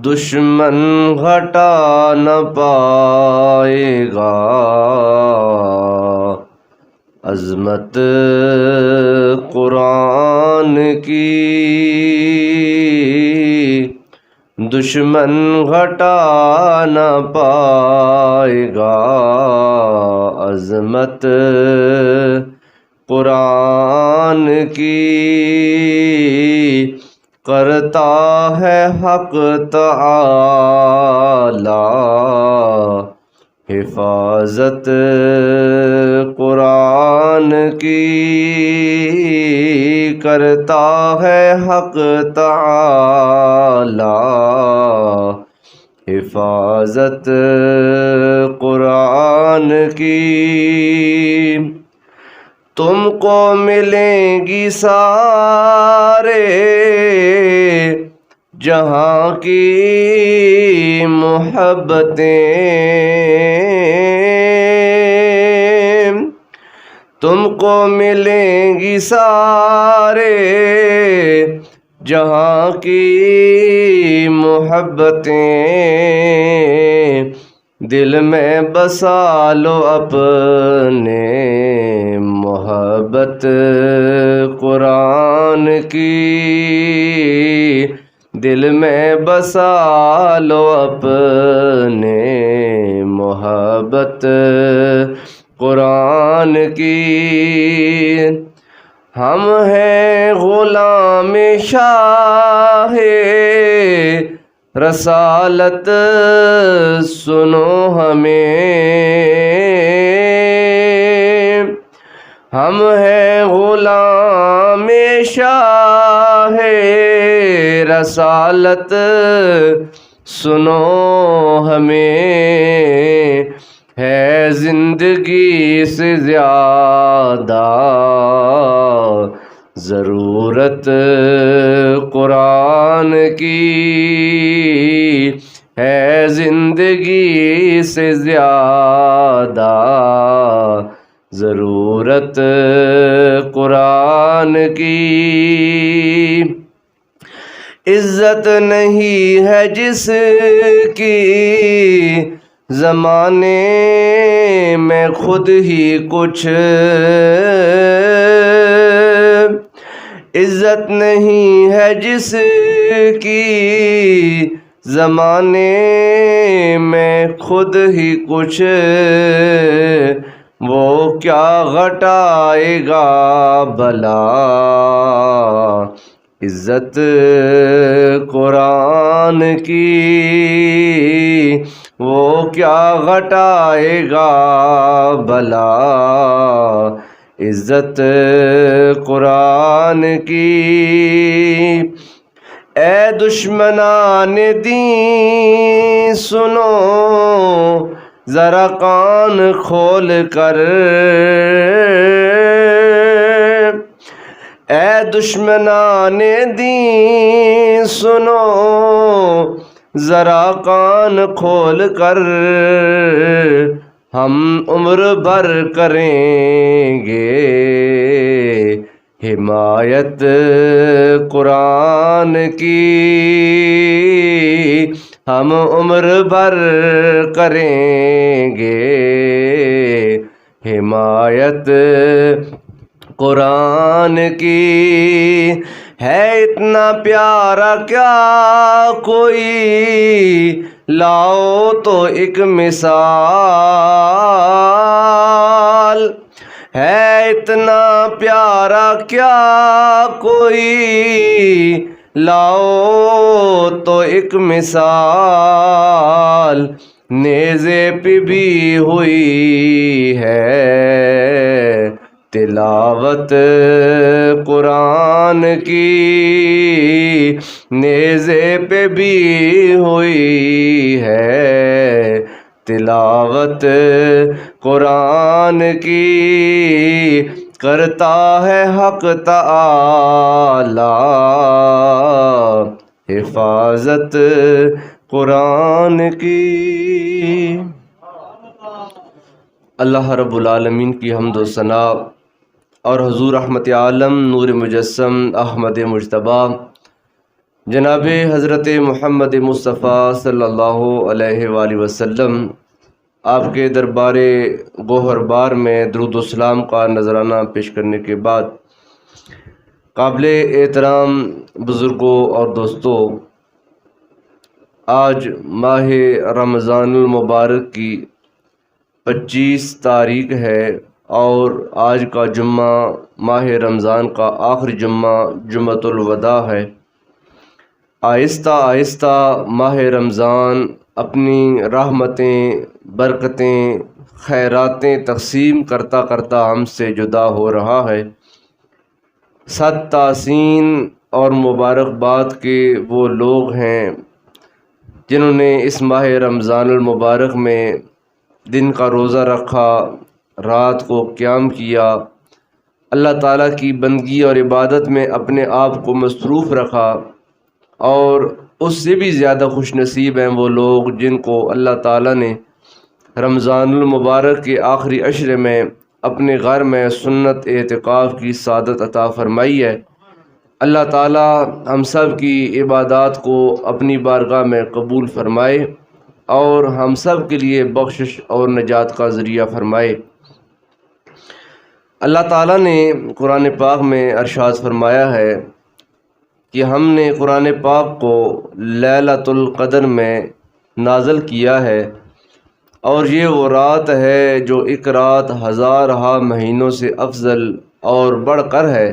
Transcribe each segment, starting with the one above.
دشمن گھٹا نہ پائے گا عظمت قرآن کی، دشمن گھٹا نہ پائے گا عظمت قرآن کی، کرتا ہے حق تعالی حفاظت قرآن کی، کرتا ہے حق تعالی حفاظت قرآن کی۔ تم کو ملیں گی سارے جہاں کی محبتیں، تم کو ملیں گی سارے جہاں کی محبتیں، دل میں بسا لو اپنے محبت قرآن کی، دل میں بسا لو اپنے محبت قرآن کی۔ ہم ہیں غلام شاہ رسالت، سنو ہمیں، ہم ہیں غلام شاہ رسالت، سنو ہمیں، ہے زندگی سے زیادہ ضرورت قرآن کی، ہے زندگی سے زیادہ ضرورت قرآن کی۔ عزت نہیں ہے جس کی زمانے میں خود ہی کچھ، عزت نہیں ہے جس کی زمانے میں خود ہی کچھ، وہ کیا گھٹائے گا بھلا عزت قرآن کی، وہ کیا گھٹائے گا بھلا عزت قرآن کی۔ اے دشمنان دین سنو ذرا کان کھول کر، اے دشمنان دین سنو ذرا کان کھول کر، ہم عمر بھر کریں گے حمایت قرآن کی، ہم عمر بھر کریں گے حمایت قرآن کی۔ ہے اتنا پیارا کیا کوئی لاؤ تو ایک مثال، ہے اتنا پیارا کیا کوئی لاؤ تو ایک مثال، نیزے پہ بھی ہوئی ہے تلاوت قرآن کی، نیزے پہ بھی ہوئی ہے تلاوت قرآن کی، کرتا ہے حق تعالی حفاظت قرآن کی۔ اللہ رب العالمین کی حمد و ثنا اور حضور رحمت عالم نور مجسم احمد مجتبیٰ جناب حضرت محمد مصطفیٰ صلی اللہ علیہ وآلہ وسلم آپ کے دربار گوہر بار میں درود و سلام کا نذرانہ پیش کرنے کے بعد قابل احترام بزرگوں اور دوستوں، آج ماہ رمضان المبارک کی 25 تاریخ ہے اور آج کا جمعہ ماہ رمضان کا آخری جمعہ جمعۃ الوداع ہے۔ آہستہ آہستہ ماہ رمضان اپنی رحمتیں، برکتیں، خیراتیں تقسیم کرتا کرتا ہم سے جدا ہو رہا ہے۔ صد تحسین اور مبارکباد کے وہ لوگ ہیں جنہوں نے اس ماہ رمضان المبارک میں دن کا روزہ رکھا، رات کو قیام کیا، اللہ تعالیٰ کی بندگی اور عبادت میں اپنے آپ کو مصروف رکھا، اور اس سے بھی زیادہ خوش نصیب ہیں وہ لوگ جن کو اللہ تعالیٰ نے رمضان المبارک کے آخری عشرے میں اپنے گھر میں سنت اعتکاف کی سعادت عطا فرمائی ہے۔ اللہ تعالیٰ ہم سب کی عبادات کو اپنی بارگاہ میں قبول فرمائے اور ہم سب کے لیے بخشش اور نجات کا ذریعہ فرمائے۔ اللہ تعالیٰ نے قرآن پاک میں ارشاد فرمایا ہے کہ ہم نے قرآن پاک کو لیلۃ القدر میں نازل کیا ہے، اور یہ وہ رات ہے جو ایک رات ہزارہا مہینوں سے افضل اور بڑھ کر ہے۔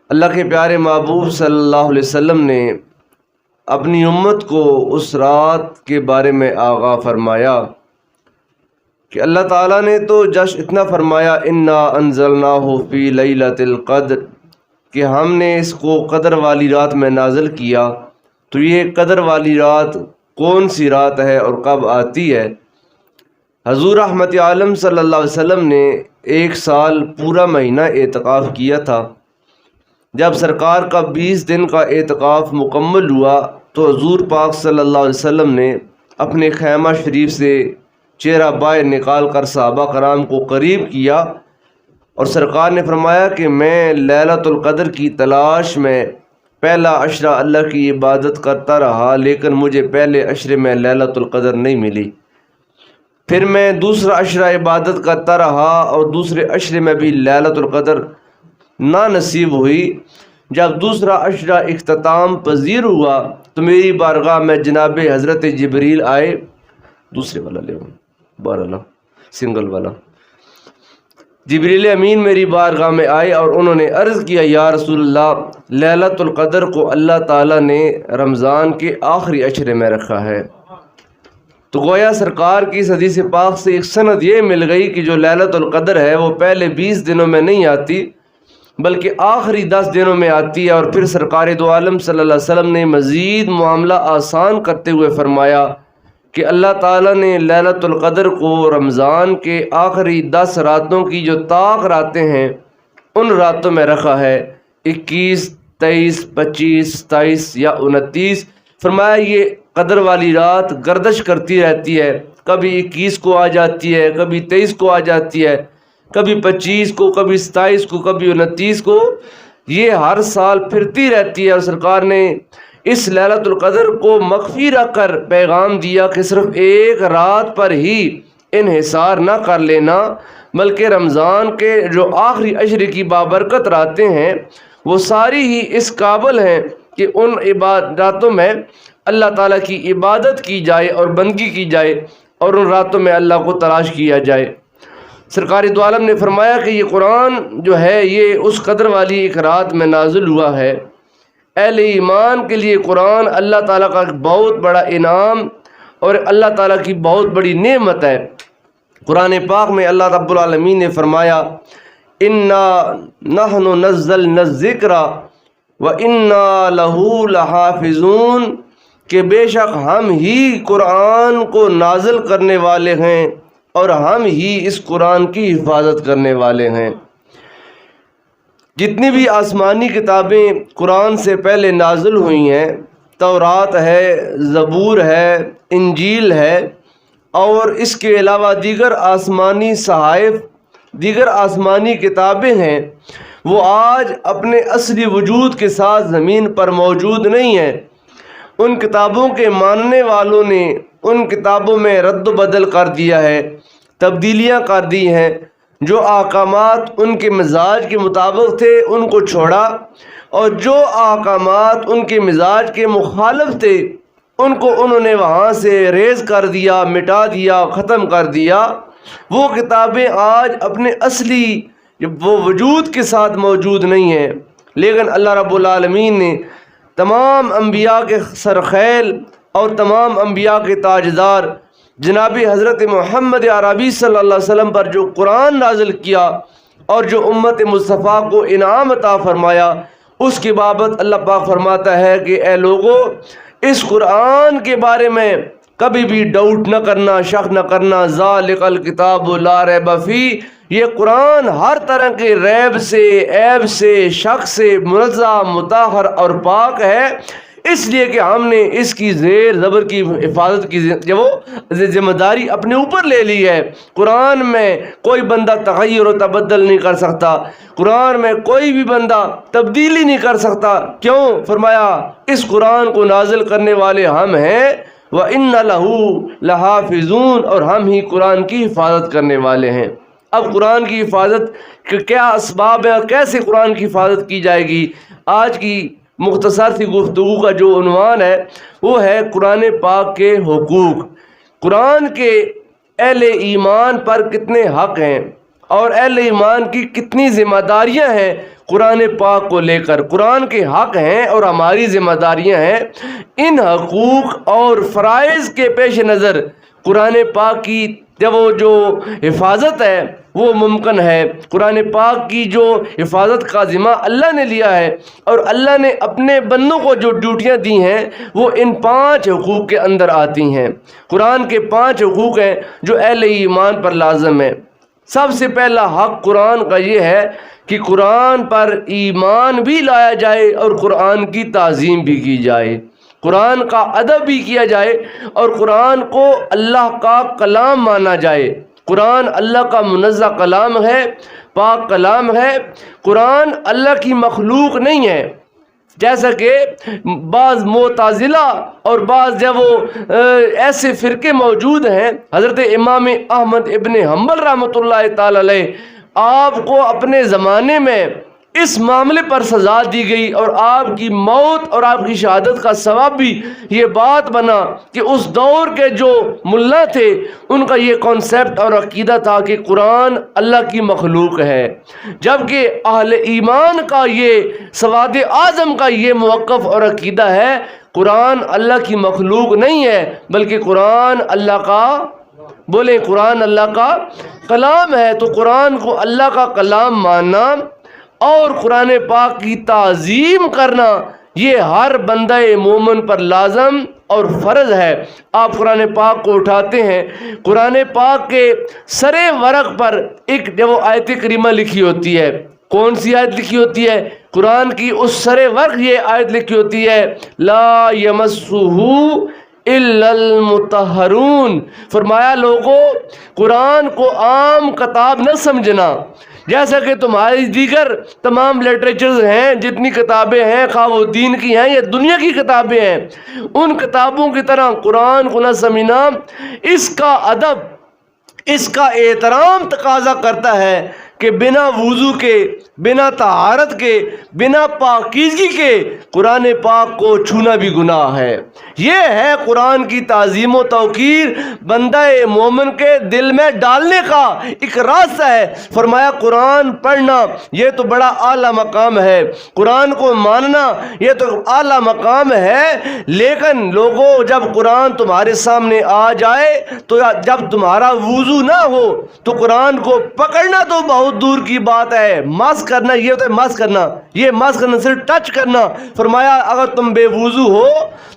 اللہ کے پیارے محبوب صلی اللہ علیہ وسلم نے اپنی امت کو اس رات کے بارے میں آگاہ فرمایا کہ اللہ تعالیٰ نے تو جش اتنا فرمایا انا انزلناہ فی لیلۃ القدر، کہ ہم نے اس کو قدر والی رات میں نازل کیا۔ تو یہ قدر والی رات کون سی رات ہے اور کب آتی ہے؟ حضور رحمت عالم صلی اللہ علیہ وسلم نے 1 سال پورا مہینہ اعتکاف کیا تھا۔ جب سرکار کا 20 دن کا اعتکاف مکمل ہوا تو حضور پاک صلی اللہ علیہ وسلم نے اپنے خیمہ شریف سے چہرہ باہر نکال کر صحابہ کرام کو قریب کیا اور سرکار نے فرمایا کہ میں لیلۃ القدر کی تلاش میں پہلا عشرہ اللہ کی عبادت کرتا رہا، لیکن مجھے پہلے عشرے میں لیلۃ القدر نہیں ملی۔ پھر میں دوسرا عشرہ عبادت کرتا رہا اور دوسرے عشرے میں بھی لیلۃ القدر نا نصیب ہوئی۔ جب دوسرا عشرہ اختتام پذیر ہوا تو میری بارگاہ میں جناب حضرت جبریل آئے، دوسرے والا لے بارہ سنگل والا، جبریل امین میری بارگاہ میں آئے اور انہوں نے عرض کیا یا رسول اللہ، لیلۃ القدر کو اللہ تعالیٰ نے رمضان کے آخری عشرے میں رکھا ہے۔ تو گویا سرکار کی اس حدیث پاک سے ایک سند یہ مل گئی کہ جو لیلۃ القدر ہے وہ پہلے 20 دنوں میں نہیں آتی بلکہ آخری 10 دنوں میں آتی ہے۔ اور پھر سرکار دو عالم صلی اللہ علیہ وسلم نے مزید معاملہ آسان کرتے ہوئے فرمایا کہ اللہ تعالیٰ نے لیلۃ القدر کو رمضان کے آخری 10 راتوں کی جو طاق راتیں ہیں ان راتوں میں رکھا ہے، 21، 23، 25، 27 یا 29۔ فرمایا یہ قدر والی رات گردش کرتی رہتی ہے، کبھی 21 کو آ جاتی ہے، کبھی 23 کو آ جاتی ہے، کبھی 25 کو، کبھی 27 کو، کبھی 29 کو، یہ ہر سال پھرتی رہتی ہے۔ اور سرکار نے اس لیلۃ القدر کو مخفی رکھ کر پیغام دیا کہ صرف ایک رات پر ہی انحصار نہ کر لینا، بلکہ رمضان کے جو آخری عشرے کی بابرکت راتیں ہیں وہ ساری ہی اس قابل ہیں کہ ان راتوں میں اللہ تعالیٰ کی عبادت کی جائے اور بندگی کی جائے اور ان راتوں میں اللہ کو تلاش کیا جائے۔ سرکار دو عالم نے فرمایا کہ یہ قرآن جو ہے یہ اس قدر والی ایک رات میں نازل ہوا ہے۔ اہل ایمان کے لیے قرآن اللہ تعالیٰ کا بہت بڑا انعام اور اللہ تعالیٰ کی بہت بڑی نعمت ہے۔ قرآن پاک میں اللہ رب العالمین نے فرمایا انا نحن نزلنا الذکر وانا لہ لحافظون، کہ بے شک ہم ہی قرآن کو نازل کرنے والے ہیں اور ہم ہی اس قرآن کی حفاظت کرنے والے ہیں۔ جتنی بھی آسمانی کتابیں قرآن سے پہلے نازل ہوئی ہیں، تورات ہے، زبور ہے، انجیل ہے، اور اس کے علاوہ دیگر آسمانی صحائف، دیگر آسمانی کتابیں ہیں، وہ آج اپنے اصلی وجود کے ساتھ زمین پر موجود نہیں ہیں۔ ان کتابوں کے ماننے والوں نے ان کتابوں میں رد و بدل کر دیا ہے، تبدیلیاں کر دی ہیں۔ جو احکامات ان کے مزاج کے مطابق تھے ان کو چھوڑا، اور جو احکامات ان کے مزاج کے مخالف تھے ان کو انہوں نے وہاں سے ریز کر دیا، مٹا دیا، ختم کر دیا۔ وہ کتابیں آج اپنے اصلی وہ وجود کے ساتھ موجود نہیں ہیں، لیکن اللہ رب العالمین نے تمام انبیاء کے سرخیل اور تمام انبیاء کے تاجدار جناب حضرت محمد عربی صلی اللہ علیہ وسلم پر جو قرآن نازل کیا اور جو امت مصطفیٰ کو انعام عطا فرمایا، اس کی بابت اللہ پاک فرماتا ہے کہ اے لوگو، اس قرآن کے بارے میں کبھی بھی ڈاؤٹ نہ کرنا، شک نہ کرنا۔ ذالک الکتاب لا ریب فیہ، یہ قرآن ہر طرح کے ریب سے، عیب سے، شک سے منزہ، مطہر اور پاک ہے، اس لیے کہ ہم نے اس کی زیر زبر کی حفاظت کی جو ذمہ داری اپنے اوپر لے لی ہے۔ قرآن میں کوئی بندہ تغیر و تبدل نہیں کر سکتا، قرآن میں کوئی بھی بندہ تبدیلی نہیں کر سکتا۔ کیوں؟ فرمایا اس قرآن کو نازل کرنے والے ہم ہیں، وَإِنَّ لَهُ لَحَافِظُونَ، اور ہم ہی قرآن کی حفاظت کرنے والے ہیں۔ اب قرآن کی حفاظت کے کیا اسباب ہیں اور کیسے قرآن کی حفاظت کی جائے گی؟ آج کی مختصر سی گفتگو کا جو عنوان ہے وہ ہے قرآن پاک کے حقوق۔ قرآن کے اہل ایمان پر کتنے حق ہیں اور اہل ایمان کی کتنی ذمہ داریاں ہیں قرآن پاک کو لے کر۔ قرآن کے حق ہیں اور ہماری ذمہ داریاں ہیں۔ ان حقوق اور فرائض کے پیش نظر قرآن پاک کی جو حفاظت ہے وہ ممکن ہے۔ قرآن پاک کی جو حفاظت کا ذمہ اللہ نے لیا ہے اور اللہ نے اپنے بندوں کو جو ڈیوٹیاں دی ہیں وہ ان 5 حقوق کے اندر آتی ہیں۔ قرآن کے 5 حقوق ہیں جو اہل ایمان پر لازم ہیں۔ سب سے پہلا حق قرآن کا یہ ہے کہ قرآن پر ایمان بھی لایا جائے اور قرآن کی تعظیم بھی کی جائے، قرآن کا ادب بھی کیا جائے اور قرآن کو اللہ کا کلام مانا جائے۔ قرآن اللہ کا منزہ کلام ہے، پاک کلام ہے۔ قرآن اللہ کی مخلوق نہیں ہے، جیسا کہ بعض معتزلہ اور بعض ایسے فرقے موجود ہیں۔ حضرت امام احمد ابن حنبل رحمۃ اللہ تعالی علیہ، آپ کو اپنے زمانے میں اس معاملے پر سزا دی گئی اور آپ کی موت اور آپ کی شہادت کا سبب بھی یہ بات بنا کہ اس دور کے جو ملا تھے ان کا یہ کانسیپٹ اور عقیدہ تھا کہ قرآن اللہ کی مخلوق ہے، جبکہ اہل ایمان کا یہ سواد اعظم کا یہ موقف اور عقیدہ ہے قرآن اللہ کی مخلوق نہیں ہے بلکہ قرآن اللہ کا بولیں قرآن اللہ کا کلام ہے۔ تو قرآن کو اللہ کا کلام ماننا اور قرآن پاک کی تعظیم کرنا یہ ہر بندہ مومن پر لازم اور فرض ہے۔ آپ قرآن پاک کو اٹھاتے ہیں، قرآن پاک کے سر ورق پر ایک آیت کریمہ لکھی ہوتی ہے۔ کون سی آیت لکھی ہوتی ہے؟ قرآن کی اس سر ورق یہ آیت لکھی ہوتی ہے، لا یمسہ الا المطہرون۔ فرمایا لوگوں، قرآن کو عام کتاب نہ سمجھنا، جیسا کہ تمہاری دیگر تمام لٹریچرز ہیں، جتنی کتابیں ہیں، خواہ وہ دین کی ہیں یا دنیا کی کتابیں ہیں، ان کتابوں کی طرح قرآن کو نہ سمجھنا۔ اس کا ادب، اس کا احترام تقاضا کرتا ہے کہ بنا وضو کے، بنا طہارت کے، بنا پاکیزگی کے قرآن پاک کو چھونا بھی گناہ ہے۔ یہ ہے قرآن کی تعظیم و توقیر بندہ مومن کے دل میں ڈالنے کا ایک راستہ ہے۔ فرمایا قرآن پڑھنا یہ تو بڑا اعلیٰ مقام ہے، قرآن کو ماننا یہ تو اعلیٰ مقام ہے، لیکن لوگوں جب قرآن تمہارے سامنے آ جائے تو جب تمہارا وضو نہ ہو تو قرآن کو پکڑنا تو بہت دور کی بات ہے، مس کرنا یہ ہوتا ہے، مس کرنا یہ مس کرنا صرف ٹچ کرنا۔ فرمایا اگر تم بے وضو ہو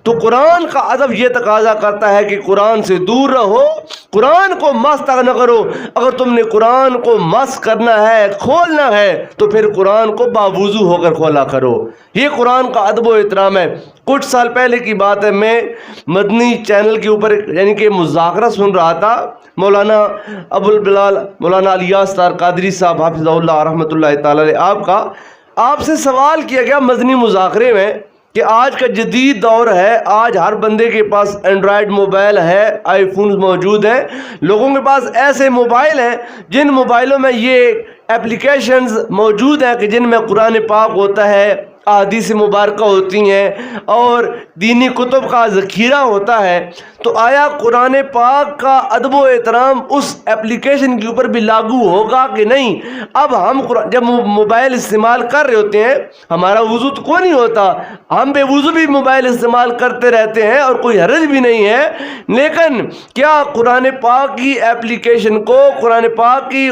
تو قرآن کا ادب یہ تقاضا کرتا ہے کہ قرآن سے دور رہو، قرآن کو مس تک نہ کرو۔ اگر تم نے قرآن کو مس کرنا ہے، کھولنا ہے، تو پھر قرآن کو باوضو ہو کر کھولا کرو۔ یہ قرآن کا ادب و احترام ہے۔ کچھ سال پہلے کی بات ہے، میں مدنی چینل کے اوپر یعنی کہ مذاکرہ سن رہا تھا مولانا ابو البلال مولانا الیاس تار قادری صاحب حافظ اللہ رحمۃ اللہ تعالی علیہ آپ سے سوال کیا گیا مدنی مذاکرے میں کہ آج کا جدید دور ہے، آج ہر بندے کے پاس اینڈرائڈ موبائل ہے، آئی فونز موجود ہیں، لوگوں کے پاس ایسے موبائل ہیں جن موبائلوں میں یہ اپلیکیشنز موجود ہیں کہ جن میں قرآن پاک ہوتا ہے، احادیث مبارکہ ہوتی ہیں اور دینی کتب کا ذخیرہ ہوتا ہے، تو آیا قرآن پاک کا ادب و احترام اس اپلیکیشن کے اوپر بھی لاگو ہوگا کہ نہیں؟ اب ہم جب موبائل استعمال کر رہے ہوتے ہیں، ہمارا وضو تو کوئی نہیں ہوتا، ہم بے وضو بھی موبائل استعمال کرتے رہتے ہیں اور کوئی حرج بھی نہیں ہے، لیکن کیا قرآن پاک کی اپلیکیشن کو، قرآن پاک کی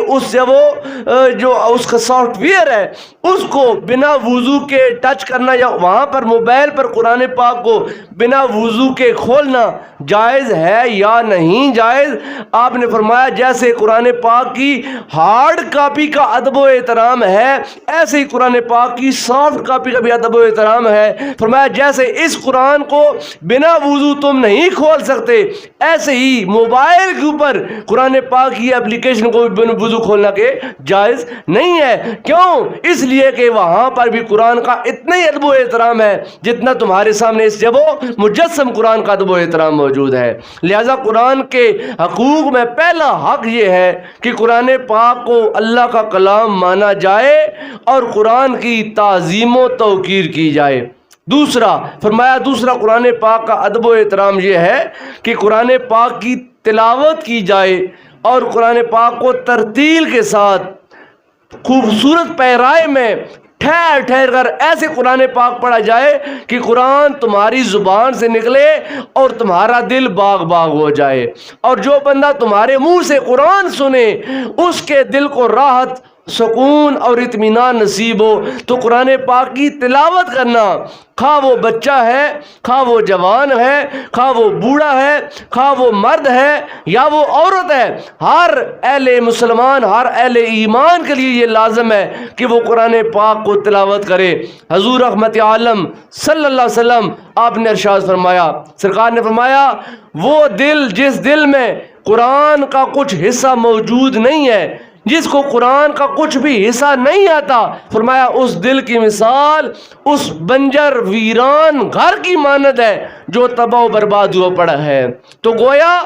جو اس کا سافٹ ویئر ہے اس کو بنا وضو کے ٹچ کرنا یا وہاں پر موبائل پر قرآن پاک کو بنا وضو کے کھولنا جائز ہے یا نہیں جائز؟ آپ نے فرمایا جیسے قرآن پاک کی ہارڈ کاپی کا ادب و احترام ہے، ایسے ہی قرآن پاک کی سافٹ کاپی کا بھی ادب و احترام ہے۔ فرمایا جیسے اس قرآن کو بنا وضو تم نہیں کھول سکتے، ایسے ہی موبائل کے اوپر قرآن پاک کی اپلیکیشن کو بنا وضو کھولنا کے جائز نہیں ہے۔ کیوں؟ اس لیے کہ وہاں پر بھی قرآن کا اتنا ہی ادب و احترام ہے جتنا تمہارے سامنے اس جب مجسم قرآن کا ادب و احترام موجود ہے۔ لہذا قرآن کے حقوق میں پہلا حق یہ ہے کہ قرآن پاک کو اللہ کا کلام مانا جائے اور قرآن کی تعظیم و توقیر کی جائے۔ دوسرا قرآن پاک کا ادب و احترام یہ ہے کہ قرآن پاک کی تلاوت کی جائے اور قرآن پاک کو ترتیل کے ساتھ خوبصورت پیرائے میں ٹھہر ٹھہر کر ایسے قرآن پاک پڑھا جائے کہ قرآن تمہاری زبان سے نکلے اور تمہارا دل باغ باغ ہو جائے، اور جو بندہ تمہارے منہ سے قرآن سنے اس کے دل کو راحت، سکون اور اطمینان نصیب ہو۔ تو قرآن پاک کی تلاوت کرنا، خواہ وہ بچہ ہے، خواہ وہ جوان ہے، خواہ وہ بوڑھا ہے، خواہ وہ مرد ہے یا وہ عورت ہے، ہر اہل مسلمان، ہر اہل ایمان کے لیے یہ لازم ہے کہ وہ قرآن پاک کو تلاوت کرے۔ حضور رحمت عالم صلی اللہ علیہ وسلم آپ نے ارشاد فرمایا، سرکار نے فرمایا وہ دل جس دل میں قرآن کا کچھ حصہ موجود نہیں ہے، جس کو قرآن کا کچھ بھی حصہ نہیں آتا، فرمایا اس دل کی مثال اس بنجر ویران گھر کی مانند ہے جو تباہ و برباد ہوا پڑا ہے۔ تو گویا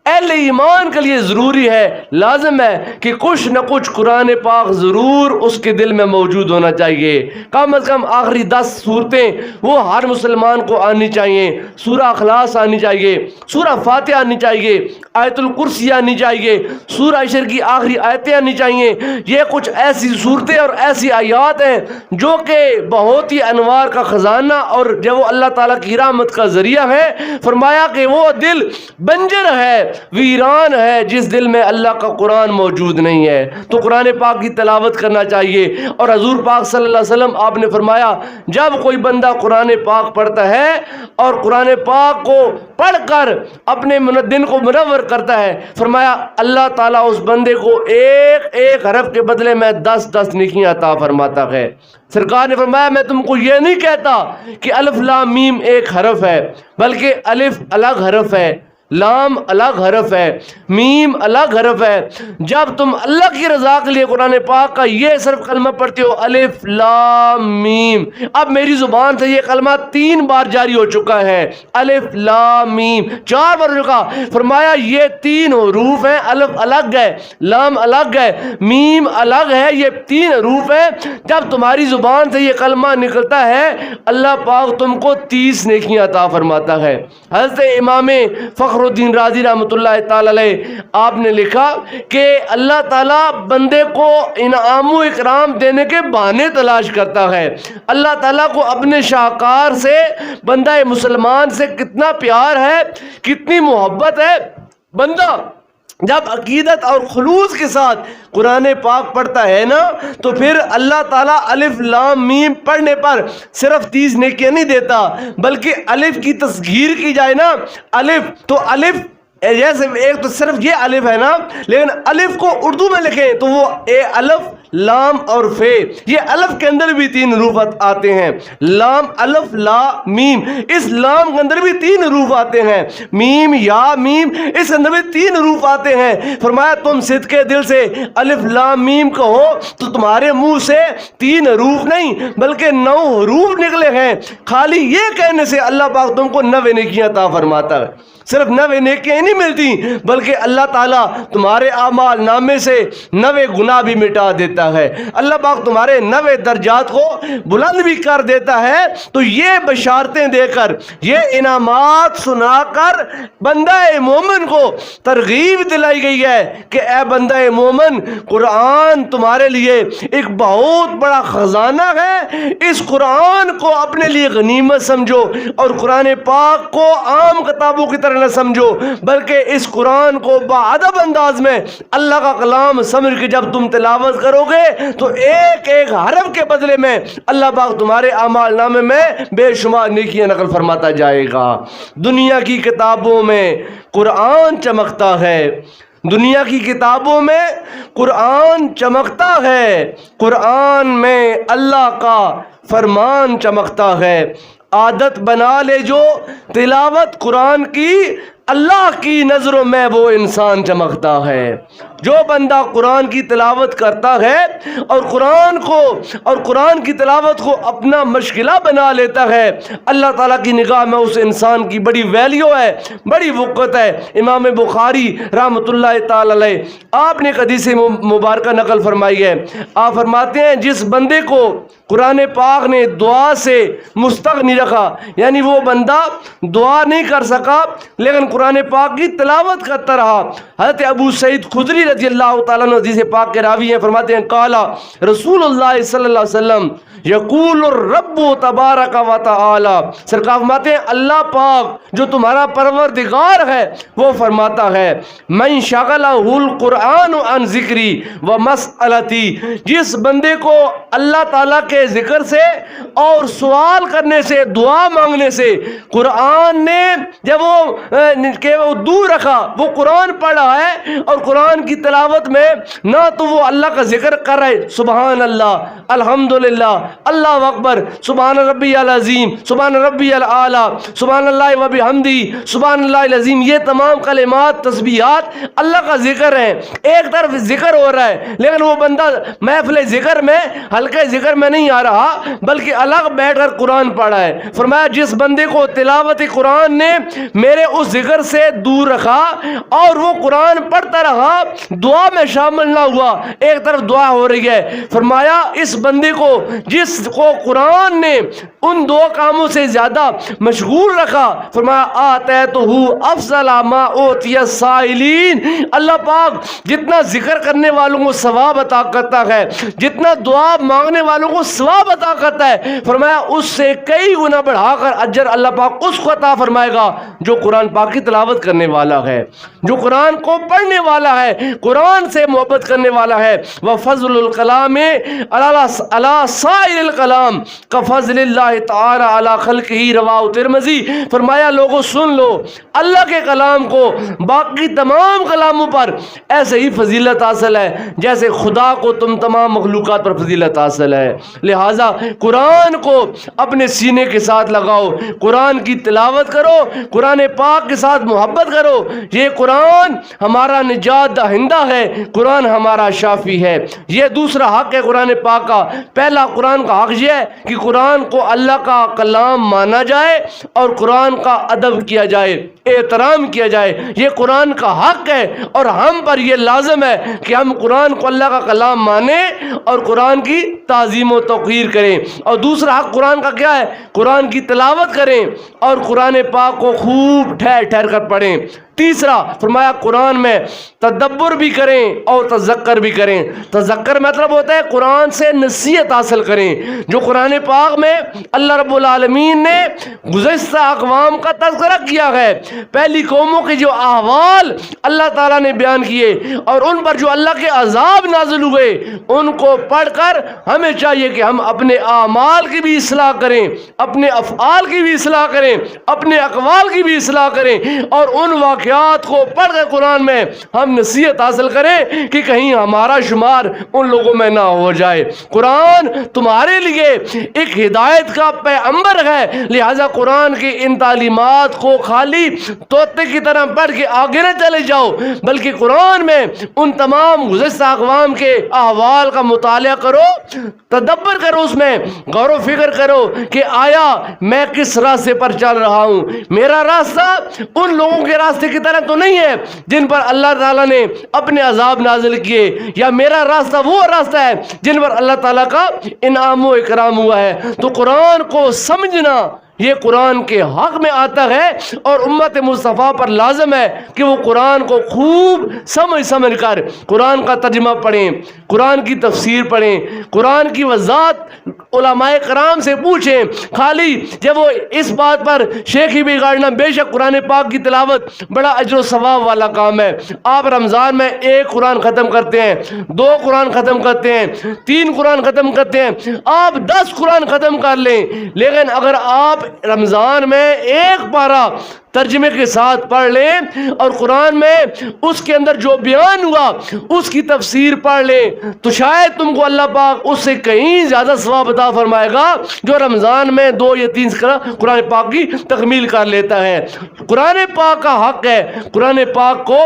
اہل ایمان کے لیے ضروری ہے، لازم ہے کہ کچھ نہ کچھ قرآن پاک ضرور اس کے دل میں موجود ہونا چاہیے۔ کم از کم آخری 10 صورتیں وہ ہر مسلمان کو آنی چاہیے۔ سورہ اخلاص آنی چاہیے، سورہ فاتحہ آنی چاہیے، آیت الکرسی آنی چاہیے، سورہ عشر کی آخری آیتیں آنی چاہیے۔ یہ کچھ ایسی صورتیں اور ایسی آیات ہیں جو کہ بہت ہی انوار کا خزانہ اور جو وہ اللہ تعالیٰ کی رحمت کا ذریعہ ہے۔ فرمایا کہ وہ دل بنجر ہے، ویران ہے جس دل میں اللہ کا قرآن موجود نہیں ہے۔ تو قرآن پاک کی تلاوت کرنا چاہیے، اور حضور پاک صلی اللہ علیہ وسلم آپ نے فرمایا جب کوئی بندہ قرآن پاک پڑھتا ہے اور قرآن پاک کو پڑھ کر اپنے دن کو منور کرتا ہے، فرمایا اللہ تعالیٰ اس بندے کو ایک ایک حرف کے بدلے میں 10 نیکیاں عطا فرماتا ہے۔ سرکار نے فرمایا میں تم کو یہ نہیں کہتا کہ الف لام میم ایک حرف ہے، بلکہ الف الگ حرف ہے، لام الگ حرف ہے، میم الگ حرف ہے۔ جب تم اللہ کی رضا کے لیے قرآن پاک کا یہ صرف کلمہ پڑھتے ہو الف لام میم، اب میری زبان سے یہ کلمہ 3 بار جاری ہو چکا ہے، الف لام میم 4 بار ہو چکا۔ فرمایا یہ 3 حروف ہیں، الف الگ ہے، لام الگ ہے، میم الگ ہے، یہ 3 حروف ہیں۔ جب تمہاری زبان سے یہ کلمہ نکلتا ہے اللہ پاک تم کو 30 نیکیاں عطا فرماتا ہے۔ حضرت امام فخر الدین رازی رحمۃ اللہ تعالی علیہ آپ نے لکھا کہ اللہ تعالیٰ بندے کو انعام و اکرام دینے کے بہانے تلاش کرتا ہے۔ اللہ تعالیٰ کو اپنے شاہکار سے، بندہ مسلمان سے کتنا پیار ہے، کتنی محبت ہے۔ بندہ جب عقیدت اور خلوص کے ساتھ قرآن پاک پڑھتا ہے نا تو پھر اللہ تعالیٰ الف لام میم پڑھنے پر صرف 30 نیکیاں نہیں دیتا، بلکہ الف کی تصغیر کی جائے نا، الف تو الف جیسے ایک تو صرف یہ الف ہے نا، لیکن الف کو اردو میں لکھیں تو وہ اے الف لام اور فے، یہ الف کے اندر بھی 3 حروف آتے ہیں، لام الف لا میم، اس لام کے اندر بھی 3 حروف آتے ہیں، میم یا میم، اس اندر بھی 3 حروف آتے ہیں۔ فرمایا تم صدق دل سے الف لام میم کہو تو تمہارے منہ سے 3 حروف نہیں بلکہ 9 حروف نکلے ہیں۔ خالی یہ کہنے سے اللہ پاک تم کو 9 نیکیاں عطا فرماتا ہے۔ صرف 9 نیکیاں ہی نہیں ملتی بلکہ اللہ تعالیٰ تمہارے اعمال نامے سے 9 گناہ بھی مٹا دیتا ہے، اللہ پاک تمہارے 9 درجات کو بلند بھی کر دیتا ہے۔ تو یہ بشارتیں دے کر، یہ انعامات سنا کر بندہ مومن کو ترغیب دلائی گئی ہے کہ اے بندہ مومن، قرآن تمہارے لیے ایک بہت بڑا خزانہ ہے، اس قرآن کو اپنے لیے غنیمت سمجھو، اور قرآن پاک کو عام کتابوں کی طرح نہ سمجھو بلکہ اس قرآن کو باادب انداز میں اللہ کا کلام سمجھ کے جب تم تلاوت کرو گے تو ایک ایک حرف کے بدلے میں اللہ پاک تمہارے اعمال نامے میں بے شمار نیکیاں نقل فرماتا جائے گا۔ دنیا کی کتابوں میں قرآن چمکتا ہے، دنیا کی کتابوں میں قرآن چمکتا ہے، قرآن میں اللہ کا فرمان چمکتا ہے۔ عادت بنا لے جو تلاوت قرآن کی، اللہ کی نظروں میں وہ انسان چمکتا ہے۔ جو بندہ قرآن کی تلاوت کرتا ہے اور قرآن کی تلاوت کو اپنا مشغلہ بنا لیتا ہے، اللہ تعالیٰ کی نگاہ میں اس انسان کی بڑی ویلیو ہے، بڑی وقت ہے۔ امام بخاری رحمۃ اللہ تعالی علیہ آپ نے ایک حدیث مبارکہ نقل فرمائی ہے، آپ فرماتے ہیں جس بندے کو قرآن پاک نے دعا سے مستغنی رکھا، یعنی وہ بندہ دعا نہیں کر سکا لیکن قرآن پاک کی تلاوت کرتا رہا۔ حضرت ابو سعید خدری رضی اللہ تعالیٰ عنہ حدیث پاک کے راوی ہیں، فرماتے ہیں قالا رسول اللہ صلی اللہ علیہ وسلم یقول الرب تبارک و تعالی، سرکار فرماتے ہیں اللہ پاک جو تمہارا پروردگار ہے وہ فرماتا ہے من شغلہ القرآن عن ذکری و مسئلتی، جس بندے کو اللہ تعالیٰ کے ذکر سے اور سوال کرنے سے، دعا مانگنے سے قرآن نے جب وہ دور رکھا، وہ قرآن پڑھ رہا ہے اور قرآن کی تلاوت میں نہ تو وہ اللہ کا ذکر کر رہے، سبحان اللہ، الحمدللہ، اللہ اکبر، سبحان ربی العظیم، سبحان ربی الاعلیٰ، سبحان اللہ و بحمدی، سبحان اللہ العظیم، یہ تمام کلمات تسبیحات اللہ کا ذکر ہیں۔ ایک طرف ذکر ہو رہا ہے لیکن وہ بندہ محفل ذکر میں، ہلکے ذکر میں نہیں آ رہا بلکہ الگ بیٹھ کر قرآن پڑھا ہے۔ فرمایا جس بندے کو تلاوت قرآن نے میرے اس ذکر سے دور رکھا اور وہ قرآن پڑھتا رہا، دعا میں شامل نہ ہوا، ایک طرف دعا ہو رہی ہے، فرمایا اس بندے کو جس کو قرآن نے ان 2 کاموں سے زیادہ مشغول رکھا، فرمایا آتیتہ افضل ما اوتی السائلین، اللہ پاک جتنا ذکر کرنے والوں کو ثواب عطا کرتا ہے، جتنا دعا مانگنے والوں کو ثواب عطا کرتا ہے، فرمایا اس سے کئی گنا بڑھا کر اجر اللہ پاک اس کو عطا فرمائے گا جو قرآن پاک کی تلاوت کرنے والا ہے، جو قرآن کو پڑھنے والا ہے، قرآن سے محبت کرنے والا ہے۔ وفضل الکلام علی سائر الکلام کفضل اللہ تعالی علی خلقہ، رواہ ترمذی۔ فرمایا لوگوں سن لو، اللہ کے کلام کو باقی تمام کلاموں پر ایسے ہی فضیلت حاصل ہے جیسے خدا کو تم تمام مخلوقات پر فضیلت حاصل ہے۔ لہٰذا قرآن کو اپنے سینے کے ساتھ لگاؤ، قرآن کی تلاوت کرو، قرآن پاک کے ساتھ محبت کرو۔ یہ قرآن ہمارا نجات دہندہ ہے، قرآن ہمارا شافی ہے۔ یہ دوسرا حق ہے قرآن پاک کا۔ پہلا قرآن کا حق یہ ہے کہ قرآن کو اللہ کا کلام مانا جائے اور قرآن کا ادب کیا جائے، احترام کیا جائے، یہ قرآن کا حق ہے اور ہم پر یہ لازم ہے کہ ہم قرآن کو اللہ کا کلام مانیں اور قرآن کی تعظیم و توقیر کریں۔ اور دوسرا حق قرآن کا کیا ہے؟ قرآن کی تلاوت کریں اور قرآن پاک کو خوب ٹھہر ٹھہر کر پڑھیں۔ تیسرا فرمایا قرآن میں تدبر بھی کریں اور تذکر بھی کریں۔ تذکر مطلب ہوتا ہے قرآن سے نصیحت حاصل کریں۔ جو قرآن پاک میں اللہ رب العالمین نے گزشتہ اقوام کا تذکرہ کیا ہے، پہلی قوموں کے جو احوال اللہ تعالیٰ نے بیان کیے اور ان پر جو اللہ کے عذاب نازل ہوئے، ان کو پڑھ کر ہمیں چاہیے کہ ہم اپنے اعمال کی بھی اصلاح کریں، اپنے افعال کی بھی اصلاح کریں، اپنے اقوال کی بھی اصلاح کریں اور ان واقعات واقعات کو پڑھ کر قرآن میں ہم نصیحت حاصل کریں کہ کہیں ہمارا شمار ان لوگوں میں نہ ہو جائے۔ قرآن تمہارے لیے ایک ہدایت کا پیغمبر ہے، لہٰذا قرآن کی ان تعلیمات کو خالی طوطے کی طرح پڑھ کے آگے نہ چلے جاؤ، بلکہ قرآن میں ان تمام گزشتہ اقوام کے احوال کا مطالعہ کرو، تدبر کرو، اس میں غور و فکر کرو کہ آیا میں کس راستے پر چل رہا ہوں۔ میرا راستہ ان لوگوں کے راستے کی طرح تو نہیں ہے جن پر اللہ تعالیٰ نے اپنے عذاب نازل کیے، یا میرا راستہ وہ راستہ ہے جن پر اللہ تعالیٰ کا انعام و اکرام ہوا ہے۔ تو قرآن کو سمجھنا یہ قرآن کے حق میں آتا ہے، اور امت مصطفیٰ پر لازم ہے کہ وہ قرآن کو خوب سمجھ کر قرآن کا ترجمہ پڑھیں، قرآن کی تفسیر پڑھیں، قرآن کی وضاحت علماء کرام سے پوچھیں۔ خالی جب وہ اس بات پر شیخی بگاڑنا، بے شک قرآن پاک کی تلاوت بڑا اجر و ثواب والا کام ہے۔ آپ رمضان میں 1 قرآن ختم کرتے ہیں، 2 قرآن ختم کرتے ہیں، 3 قرآن ختم کرتے ہیں، آپ 10 قرآن ختم کر لیں، لیکن اگر آپ رمضان میں 1 پارہ ترجمے کے ساتھ پڑھ لیں اور قرآن میں اس کے اندر جو بیان ہوا اس کی تفسیر پڑھ لیں، تو شاید تم کو اللہ پاک اس سے کہیں زیادہ ثواب عطا فرمائے گا جو رمضان میں 2 یا 3 قرآن پاک کی تکمیل کر لیتا ہے۔ قرآن پاک کا حق ہے قرآن پاک کو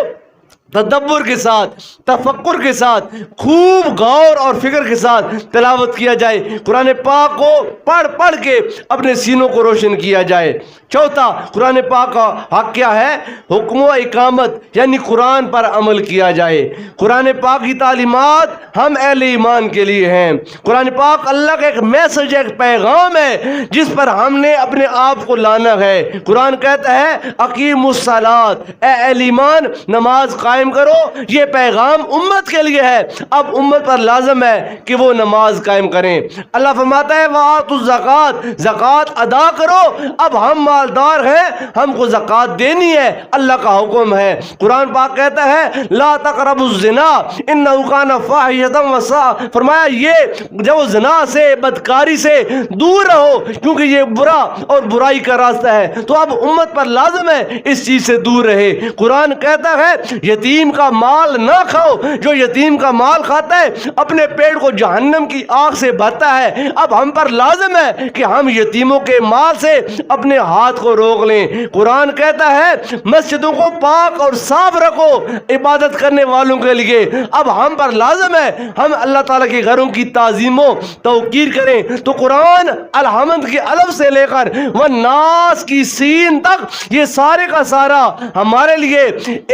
تدبر کے ساتھ، تفکر کے ساتھ، خوب غور اور فکر کے ساتھ تلاوت کیا جائے، قرآن پاک کو پڑھ کے اپنے سینوں کو روشن کیا جائے۔ چوتھا، قرآن پاک کا حق کیا ہے؟ حکم و اقامت، یعنی قرآن پر عمل کیا جائے۔ قرآن پاک کی تعلیمات ہم اہل ایمان کے لیے ہیں۔ قرآن پاک اللہ کا ایک میسج، ایک پیغام ہے جس پر ہم نے اپنے آپ کو لانا ہے۔ قرآن کہتا ہے اقیموا الصلاۃ، اے اہل ایمان نماز قائم کرو، یہ پیغام امت کے لیے ہے۔ اب امت پر لازم ہے کہ وہ نماز قائم کریں۔ اللہ فرماتا ہے وآتوا الزکوٰۃ، زکوٰۃ ادا کرو۔ اب ہم مالدار ہیں، ہم کو زکوٰۃ دینی ہے، اللہ کا حکم ہے۔ قرآن پاک کہتا ہے لا تقربوا الزنا انہ کان فاحشۃ وساء، فرمایا یہ جب زنا سے، بدکاری سے دور رہو کیونکہ یہ برا اور برائی کا راستہ ہے۔ تو اب امت پر لازم ہے اس چیز سے دور رہے۔ قرآن کہتا ہے یتیم کا مال نہ کھاؤ، جو یتیم کا مال کھاتا ہے اپنے پیٹ کو جہنم کی آگ سے بھرتا ہے۔ اب ہم پر لازم ہے کہ ہم یتیموں کے مال سے اپنے ہاتھ کو روک لیں۔ قرآن کہتا ہے مسجدوں کو پاک اور صاف رکھو عبادت کرنے والوں کے لیے۔ اب ہم پر لازم ہے ہم اللہ تعالیٰ کے گھروں کی تعظیم و توقیر کریں۔ تو قرآن الحمد کے الف سے لے کر والناس کی سین تک یہ سارے کا سارا ہمارے لیے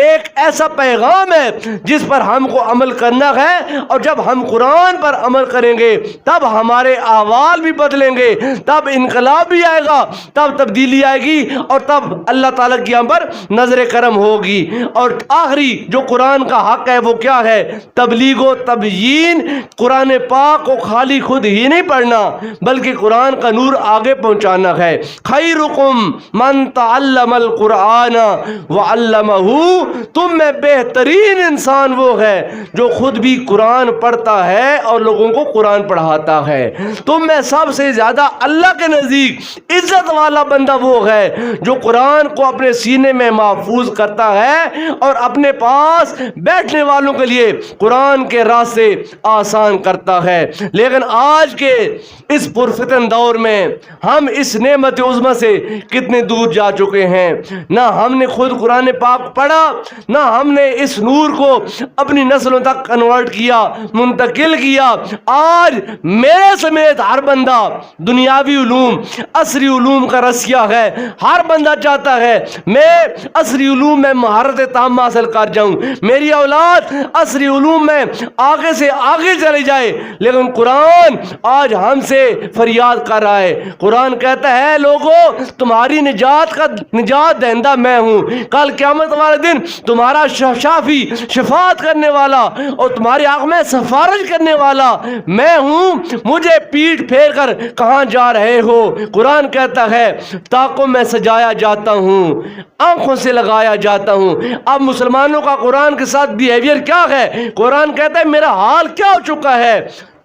ایک ایسا پیغام ہے جس پر ہم کو عمل کرنا ہے، اور جب ہم قرآن پر عمل کریں گے تب ہمارے احوال بھی بدلیں گے، تب انقلاب بھی آئے گا، تب تبدیلی آئے گی، اور تب اللہ تعالیٰ کی ہم پر نظر کرم ہوگی۔ اور آخری جو قرآن کا حق ہے وہ کیا ہے؟ تبلیغ و تبیین۔ قرآن پاک کو خالی خود ہی نہیں پڑھنا بلکہ قرآن کا نور آگے پہنچانا ہے۔ خیرکم من تعلم القرآن وعلمہ، تم میں بہترین انسان وہ ہے جو خود بھی قرآن پڑھتا ہے اور لوگوں کو قرآن پڑھاتا ہے۔ تم میں سب سے زیادہ اللہ کے نزدیک عزت والا بندہ وہ ہے جو قرآن کو اپنے سینے میں محفوظ کرتا ہے اور اپنے پاس بیٹھنے والوں کے لیے قرآن کے راستے آسان کرتا ہے۔ لیکن آج کے اس پرفتن دور میں ہم اس نعمت عظمی سے کتنے دور جا چکے ہیں۔ نہ ہم نے خود قرآن پاک پڑھا، نہ ہم نے اس نور کو اپنی نسلوں تک کنورٹ کیا، منتقل کیا۔ آج میرے سمیت ہر بندہ دنیاوی علوم، عصری علوم کا رسیا ہے۔ ہر بندہ چاہتا ہے میں عصری علوم میں مہارت تام حاصل کر جاؤں، میری اولاد عصری علوم میں آگے سے آگے چلے جائے، لیکن قرآن آج ہم سے فریاد کر رہا ہے۔ قرآن کہتا ہے لوگو تمہاری نجات کا نجات دہندہ میں ہوں، کل قیامت والے دن تمہارا شافی، شفاعت کرنے والا اور تمہاری آنکھ میں سفارش کرنے والا میں ہوں، مجھے پیٹھ پھیر کر کہاں جا رہے ہو؟ قرآن کہتا ہے تاکوں میں سجایا جاتا ہوں، آنکھوں سے لگایا جاتا ہوں۔ اب مسلمانوں کا قرآن کے ساتھ بیہیویئر کیا ہے؟ قرآن کہتا ہے میرا حال کیا ہو چکا ہے؟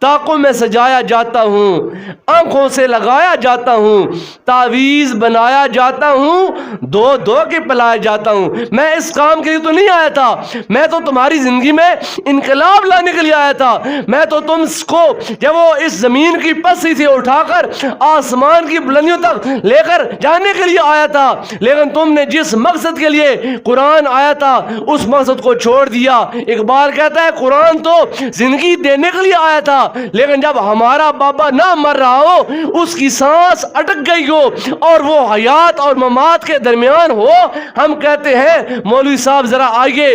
طاقوں میں سجایا جاتا ہوں، آنکھوں سے لگایا جاتا ہوں، تعویذ بنایا جاتا ہوں، دو دو کے پلایا جاتا ہوں۔ میں اس کام کے لیے تو نہیں آیا تھا، میں تو تمہاری زندگی میں انقلاب لانے کے لیے آیا تھا۔ میں تو تم کو جب وہ اس زمین کی پستی سے اٹھا کر آسمان کی بلندیوں تک لے کر جانے کے لیے آیا تھا، لیکن تم نے جس مقصد کے لیے قرآن آیا تھا اس مقصد کو چھوڑ دیا۔ اقبال کہتا ہے قرآن تو زندگی دینے کے لیے آیا تھا، لیکن جب ہمارا بابا نہ مر رہا ہو، اس کی سانس اٹک گئی ہو اور وہ حیات اور ممات کے درمیان ہو، ہم کہتے ہیں مولوی صاحب ذرا آئیے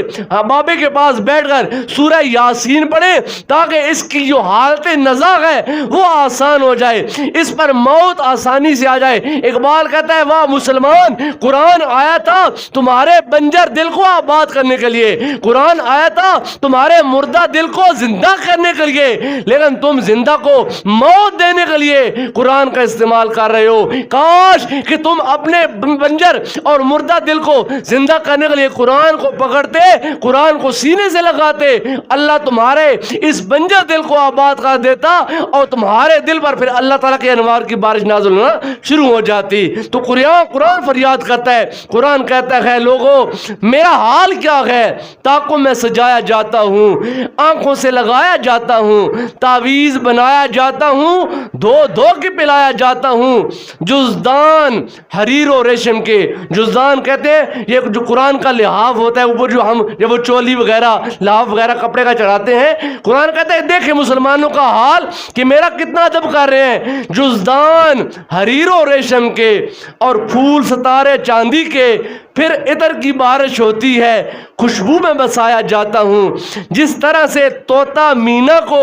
بابے کے پاس بیٹھ کر سورہ یاسین پڑھیں تاکہ اس کی جو حالت نزاع ہے وہ آسان ہو جائے، اس پر موت آسانی سے آ جائے۔ اقبال کہتا ہے واہ مسلمان، قرآن آیا تھا تمہارے بنجر دل کو آباد کرنے کے لیے، قرآن آیا تھا تمہارے مردہ دل کو زندہ کرنے کے لیے، لیکن تم زندہ کو موت دینے کے لیے قرآن کا استعمال کر رہے ہو۔ کاش کہ تم اپنے بنجر اور مردہ دل کو زندہ کرنے کے لیے قرآن کو پکڑتے، قرآن کو سینے سے لگاتے، اللہ تمہارے اس بنجر دل کو آباد کر دیتا اور تمہارے دل پر پھر اللہ تعالیٰ کے انوار کی بارش نازل ہونا شروع ہو جاتی۔ تو قرآن فریاد کرتا ہے، قرآن کہتا ہے لوگو میرا حال کیا ہے، طاقوں میں سجایا جاتا ہوں، آنکھوں سے لگایا جاتا ہوں، تعویذ بنایا جاتا ہوں، دو دو کے پلایا جاتا ہوں، جزدان حریر و ریشم کے۔ جزدان کہتے ہیں یہ جو قرآن کا لحاف ہوتا ہے اوپر جو ہم جب وہ چولی وغیرہ لحاف وغیرہ کپڑے کا چڑھاتے ہیں، قرآن کہتا ہے دیکھیں مسلمانوں کا حال کہ میرا کتنا ادب کر رہے ہیں۔ جزدان حریر و ریشم کے اور پھول ستارے چاندی کے، پھر عطر کی بارش ہوتی ہے، خوشبو میں بسایا جاتا ہوں۔ جس طرح سے طوطا مینا کو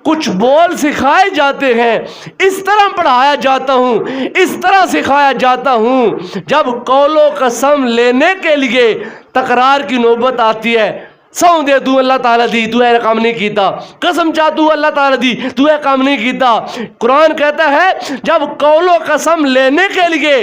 کچھ بول سکھائے جاتے ہیں، اس طرح پڑھایا جاتا ہوں، اس طرح سکھایا جاتا ہوں۔ جب قول و قسم لینے کے لیے تکرار کی نوبت آتی ہے، سو دے تو اللہ تعالیٰ دی تو اے کام نہیں کیتا، قسم چاہ تو اللہ تعالیٰ دی تو اے کام نہیں کیتا۔ قرآن کہتا ہے جب قول و قسم لینے کے لیے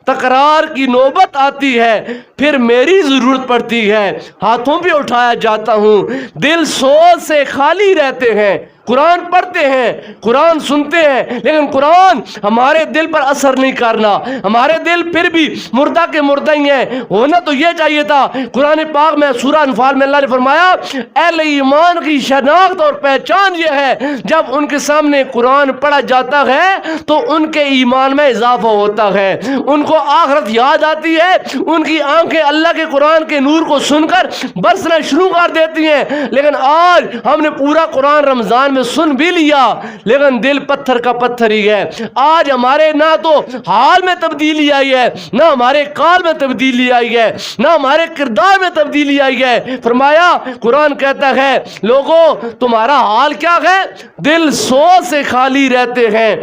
تکرار کی نوبت آتی ہے، پھر میری ضرورت پڑتی ہے، ہاتھوں پہ اٹھایا جاتا ہوں۔ دل سوز سے خالی رہتے ہیں، قرآن پڑھتے ہیں، قرآن سنتے ہیں، لیکن قرآن ہمارے دل پر اثر نہیں کرنا، ہمارے دل پھر بھی مردہ کے مردہ ہی ہیں۔ ہونا تو یہ چاہیے تھا، قرآن پاک میں سورہ انفال میں اللہ نے فرمایا اہل ایمان کی شناخت اور پہچان یہ ہے جب ان کے سامنے قرآن پڑھا جاتا ہے تو ان کے ایمان میں اضافہ ہوتا ہے، ان کو آخرت یاد آتی ہے، ان کی آنکھیں اللہ کے قرآن کے نور کو سن کر برسنا شروع کر دیتی ہیں۔ لیکن آج ہم نے پورا قرآن رمضان میں سن بھی لیا، لیکن دل پتھر کا پتھر ہی ہے۔ آج ہمارے نہ تو حال میں تبدیلی آئی ہے، نہ ہمارے قال میں تبدیلی آئی ہے، نہ ہمارے کردار میں تبدیلی آئی ہے۔ فرمایا قرآن کہتا ہے لوگو تمہارا حال کیا ہے، دل سوز سے خالی رہتے ہیں،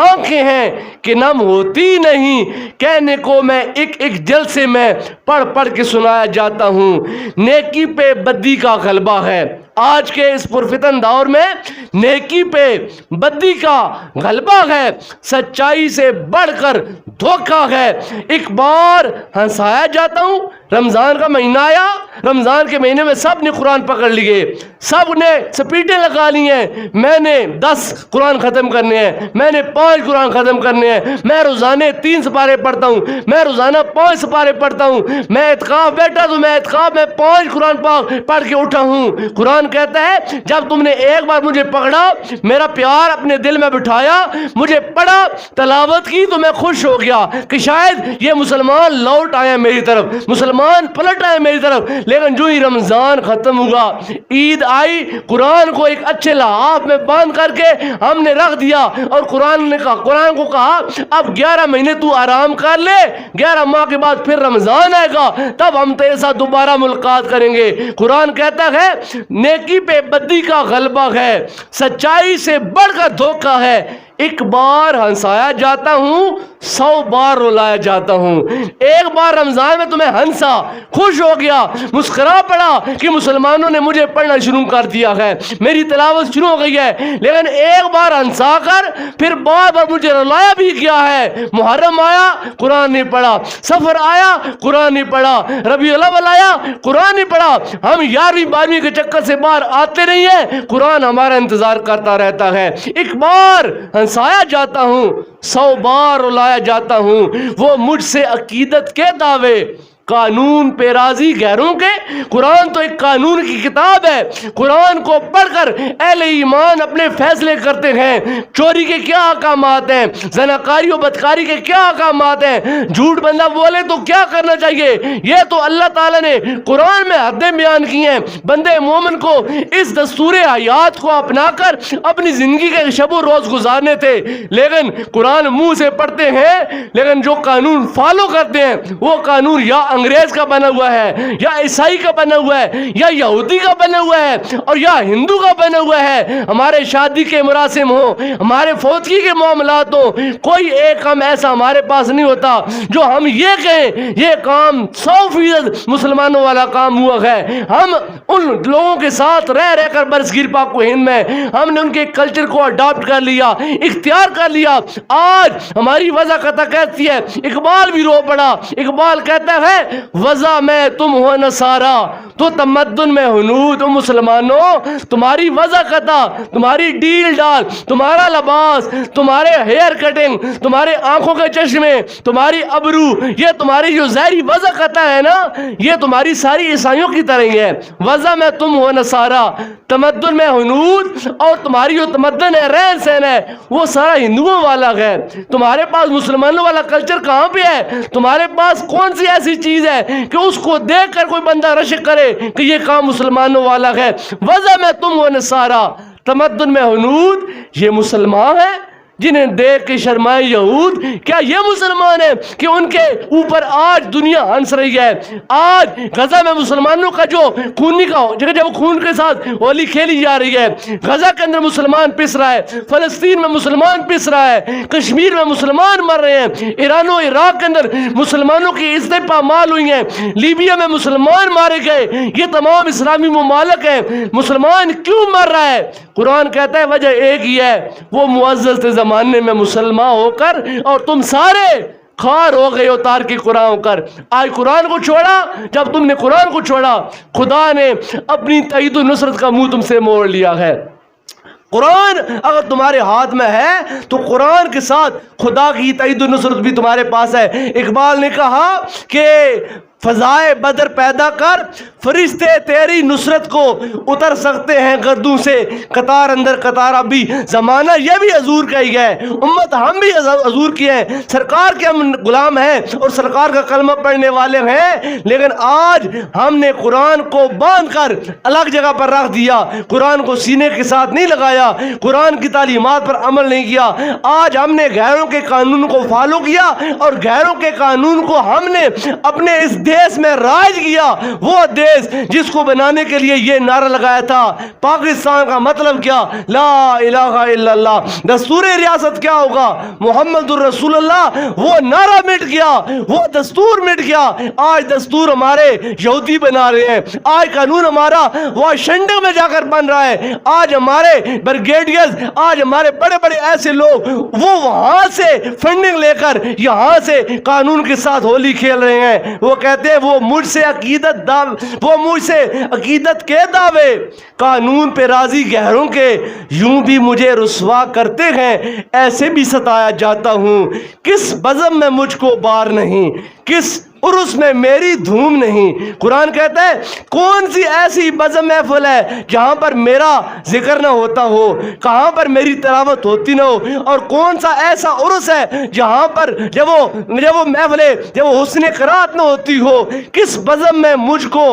آنکھیں ہیں کہ نم ہوتی نہیں، کہنے کو میں ایک ایک جلسے میں پڑھ پڑھ کے سنایا جاتا ہوں۔ نیکی پہ بدی کا غلبہ ہے۔ آج کے اس پرفتن دور میں نیکی پہ بدی کا غلبہ ہے، سچائی سے بڑھ کر دھوکہ ہے۔ ایک بار ہنسایا جاتا ہوں، رمضان کا مہینہ آیا، رمضان کے مہینے میں سب نے قرآن پکڑ لیے، سب نے سپیٹیں لگا لی ہیں، میں نے 10 قرآن ختم کرنے ہیں، میں نے 5 قرآن ختم کرنے ہیں، میں روزانے 3 سپارے پڑھتا ہوں، میں روزانہ 5 سپارے پڑھتا ہوں، میں اعتکاف بیٹھا تو میں اعتکاف میں 5 قرآن پاک پڑھ کے اٹھا ہوں۔ قرآن کہتا ہے جب تم نے ایک بار مجھے پکڑا، میرا پیار اپنے دل میں بٹھایا، مجھے پڑھا، تلاوت کی تو میں خوش ہو گیا کہ شاید یہ مسلمان لوٹ آئے میری طرف، مسلمان پلٹ آئے میری طرف۔ لیکن جو ہی رمضان ختم ہوا، عید آئی، قرآن کو ایک اچھے لحاف میں باندھ کر کے ہم نے رکھ دیا اور قرآن کو کہا اب 11 مہینے تو آرام کر لے، 11 ماہ کے بعد پھر رمضان آئے گا، تب ہم تیرے ساتھ دوبارہ ملاقات کریں گے۔ قرآن کہتا ہے نیکی پہ بدی کا غلبہ ہے، سچائی سے بڑھ کر دھوکہ ہے۔ ایک بار ہنسایا جاتا ہوں 100 بار رلایا جاتا ہوں. ایک بار رمضان میں تمہیں ہنسا, خوش ہو گیا, مسکرا پڑا کہ مسلمانوں نے مجھے پڑھنا شروع کر دیا ہے, میری تلاوت شروع ہو گئی ہے. لیکن ایک بار ہنسا کر پھر بار بار مجھے رلایا بھی کیا ہے. محرم آیا قرآن نہیں پڑھا, سفر آیا قرآن نہیں پڑھا, ربیع الاول آیا قرآن نہیں پڑھا. ہم 11ویں 12ویں کے چکر سے باہر آتے نہیں ہیں, قرآن ہمارا انتظار کرتا رہتا ہے. ایک بار ہنسایا جاتا ہوں 100 بار رلایا جاتا ہوں. وہ مجھ سے عقیدت کے دعوے, قانون پہ راضی غیروں کے. قرآن تو ایک قانون کی کتاب ہے. قرآن کو پڑھ کر اہل ایمان اپنے فیصلے کرتے ہیں. چوری کے کیا احکامات ہیں, زناکاری و بدکاری کے کیا احکامات ہیں, جھوٹ بندہ بولے تو کیا کرنا چاہیے. یہ تو اللہ تعالیٰ نے قرآن میں حدیں بیان کی ہیں. بندے مومن کو اس دستور حیات کو اپنا کر اپنی زندگی کے شب و روز گزارنے تھے. لیکن قرآن منہ سے پڑھتے ہیں, لیکن جو قانون فالو کرتے ہیں وہ قانون یا انگریز کا بنا ہوا ہے, یا عیسائی کا بنا ہوا ہے, یا یہودی کا بنا ہوا ہے, اور یا ہندو کا بنا ہوا ہے. ہمارے شادی کے مراسم ہو, ہمارے فوتگی کے معاملات ہو, کوئی ایک کام ایسا ہمارے پاس نہیں ہوتا جو ہم یہ کہیں یہ کام 100% مسلمانوں والا کام ہوا ہے. ہم ان لوگوں کے ساتھ رہ رہ کر برصغیر پاک و ہند میں ہم نے ان کے کلچر کو اڈاپٹ کر لیا, اختیار کر لیا. آج ہماری وضع قطع کہتی ہے, اقبال بھی رو پڑا. اقبال کہتا ہے وضع میں تم ہو نصارا تو تمدن میں ہنود. مسلمانوں تمہاری وضع قطع, تمہاری ڈیل ڈال, تمہارا لباس, تمہارے ہیئر کٹنگ, تمہارے آنکھوں کے چشمے, تمہاری ابرو, یہ تمہاری جو ظاہری وضع قطع ہے نا, یہ تمہاری ساری عیسائیوں کی طرح ہی ہے. وضع میں تم ہو نصارا, تمدن میں ہنود, اور تمہاری جو تمدن ہے, رہن سہن ہے, وہ سارا ہندوؤں والا ہے. تمہارے پاس مسلمانوں والا کلچر کہاں پہ ہے؟ تمہارے پاس کون سی ایسی چیز ہے کہ اس کو دیکھ کر کوئی بندہ رشک کرے کہ یہ کام مسلمانوں والا ہے؟ وضع میں تم ہو نصارا, تمدن میں ہنود. یہ مسلمان ہے جنہیں دیکھ کے شرمائے یہود. کیا یہ مسلمان ہیں کہ ان کے اوپر آج دنیا ہنس رہی ہے؟ آج غزہ میں مسلمانوں کا جو خونی کا جب خون کے ساتھ ہولی کھیلی جا رہی ہے, غزہ کے اندر مسلمان پس رہا ہے, فلسطین میں مسلمان پس رہا ہے, کشمیر میں مسلمان مر رہے ہیں, ایران و عراق کے اندر مسلمانوں کی عزتیں پامال ہوئی ہیں, لیبیا میں مسلمان مارے گئے. یہ تمام اسلامی ممالک ہیں. مسلمان کیوں مر رہا ہے؟ قرآن کہتا ہے وجہ ایک ہی ہے, وہ معزز تھے زمانے میں مسلمان ہو کر, اور تم سارے خار ہو گئے ہو تار کی قرآن ہو کر. آج قرآن کو چھوڑا. جب تم نے قرآن کو چھوڑا, خدا نے اپنی تائید و نصرت کا منہ تم سے موڑ لیا ہے. قرآن اگر تمہارے ہاتھ میں ہے تو قرآن کے ساتھ خدا کی تائید و نصرت بھی تمہارے پاس ہے. اقبال نے کہا کہ فضائے بدر پیدا کر, فرشتے تیری نصرت کو اتر سکتے ہیں گردوں سے, قطار اندر قطار. ابھی زمانہ یہ بھی حضور کا ہی ہے, امت ہم بھی حضور کی ہیں, سرکار کے ہم غلام ہیں اور سرکار کا کلمہ پڑھنے والے ہیں. لیکن آج ہم نے قرآن کو باندھ کر الگ جگہ پر رکھ دیا, قرآن کو سینے کے ساتھ نہیں لگایا, قرآن کی تعلیمات پر عمل نہیں کیا. آج ہم نے غیروں کے قانون کو فالو کیا, اور غیروں کے قانون کو ہم نے اپنے اس دیس میں رائج کیا. وہ دیس جس کو بنانے کے لیے یہ نعرہ لگایا تھا پاکستان کا مطلب کیا, لا الہ الا اللہ, دستور ریاست کیا ہوگا, محمد الرسول اللہ, وہ نعرہ مٹ گیا, وہ دستور مٹ گیا. آج دستور ہمارے یہودی بنا رہے ہیں, آج قانون ہمارا واشنگٹن میں جا کر بن رہا ہے. آج ہمارے برگیڈیئرز, آج ہمارے بڑے بڑے ایسے لوگ وہ وہاں سے فنڈنگ لے کر یہاں سے قانون کے ساتھ ہولی کھیل رہے ہیں. وہ کہتے ہیں وہ مجھ سے عقیدت کے دعوے, قانون پہ راضی غیروں کے, یوں بھی مجھے رسوا کرتے ہیں, ایسے بھی ستایا جاتا ہوں. کس بزم میں مجھ کو بار نہیں, کس عرس میں میری دھوم نہیں. قرآن کہتا ہے کون سی ایسی بزم محفل ہے جہاں پر میرا ذکر نہ ہوتا ہو, کہاں پر میری تلاوت ہوتی نہ ہو, اور کون سا ایسا عرس ہے جہاں پر جب وہ محفلیں, جب وہ حسن قرات نہ ہوتی ہو. کس بزم میں مجھ کو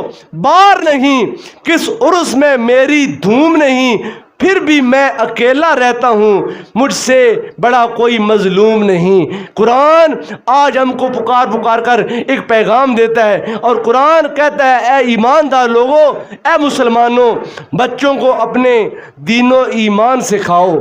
بار نہیں, کس عرس میں میری دھوم نہیں, پھر بھی میں اکیلا رہتا ہوں, مجھ سے بڑا کوئی مظلوم نہیں. قرآن آج ہم کو پکار کر ایک پیغام دیتا ہے, اور قرآن کہتا ہے اے ایماندار لوگوں, اے مسلمانوں, بچوں کو اپنے دین و ایمان سکھاؤ,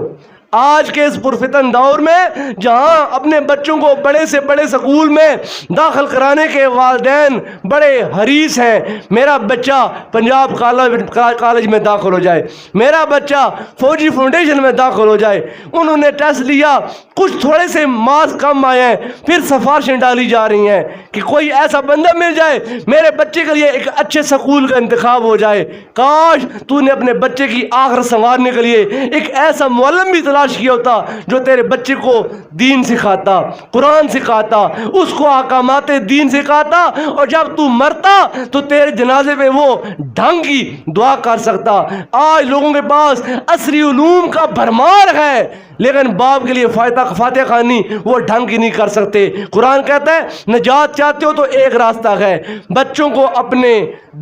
آج کے اس پرفتن دور میں جہاں اپنے بچوں کو بڑے سے بڑے سکول میں داخل کرانے کے والدین بڑے حریص ہیں، میرا بچہ پنجاب کالج میں داخل ہو جائے، میرا بچہ فوجی فاؤنڈیشن میں داخل ہو جائے۔ انہوں نے ٹیسٹ لیا، کچھ تھوڑے سے مارکس کم آئے ہیں، پھر سفارشیں ڈالی جا رہی ہیں کہ کوئی ایسا بندہ مل جائے میرے بچے کے لیے ایک اچھے سکول کا انتخاب ہو جائے۔ کاش تو نے اپنے بچے کی آخرت سنوارنے کے لیے ایک ایسا معلم بھی تلاش کیا ہوتا جو تیرے بچے کو دین سکھاتا، قرآن سکھاتا، اس کو احکامات دین سکھاتا، اور جب تو مرتا تو تیرے جنازے پہ وہ ڈھنگ کی دعا کر سکتا۔ آج لوگوں کے پاس عصری علوم کا بھرمار ہے، لیکن باپ کے لیے فاتحہ خوانی وہ ڈھنگ کی نہیں کر سکتے۔ قرآن کہتا ہے نجات چاہتے ہو تو ایک راستہ ہے، بچوں کو اپنے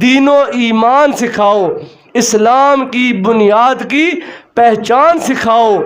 دین و ایمان سکھاؤ، اسلام کی بنیاد کی پہچان سکھاؤ،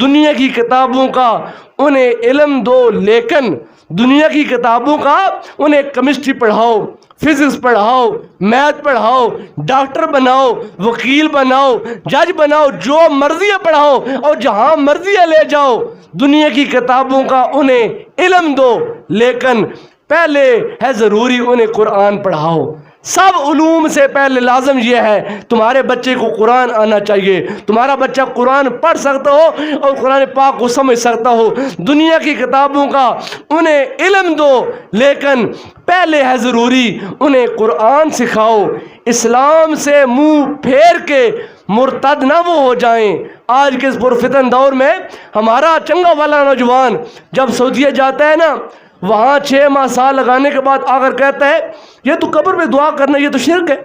دنیا کی کتابوں کا انہیں علم دو، لیکن دنیا کی کتابوں کا انہیں کیمسٹری پڑھاؤ، فزکس پڑھاؤ، میتھ پڑھاؤ، ڈاکٹر بناؤ، وکیل بناؤ، جج بناؤ، جو مرضی ہے پڑھاؤ اور جہاں مرضی ہے لے جاؤ۔ دنیا کی کتابوں کا انہیں علم دو، لیکن پہلے ہے ضروری انہیں قرآن پڑھاؤ۔ سب علوم سے پہلے لازم یہ ہے تمہارے بچے کو قرآن آنا چاہیے، تمہارا بچہ قرآن پڑھ سکتا ہو اور قرآن پاک کو سمجھ سکتا ہو۔ دنیا کی کتابوں کا انہیں علم دو، لیکن پہلے ہے ضروری انہیں قرآن سکھاؤ۔ اسلام سے منہ پھیر کے مرتد نہ وہ ہو جائیں۔ آج کے اس پرفتن دور میں ہمارا چنگا والا نوجوان جب سعودیہ جاتا ہے نا، وہاں 6 ماہ سال لگانے کے بعد آ کر کہتا ہے یہ تو قبر پہ دعا کرنا یہ تو شرک ہے،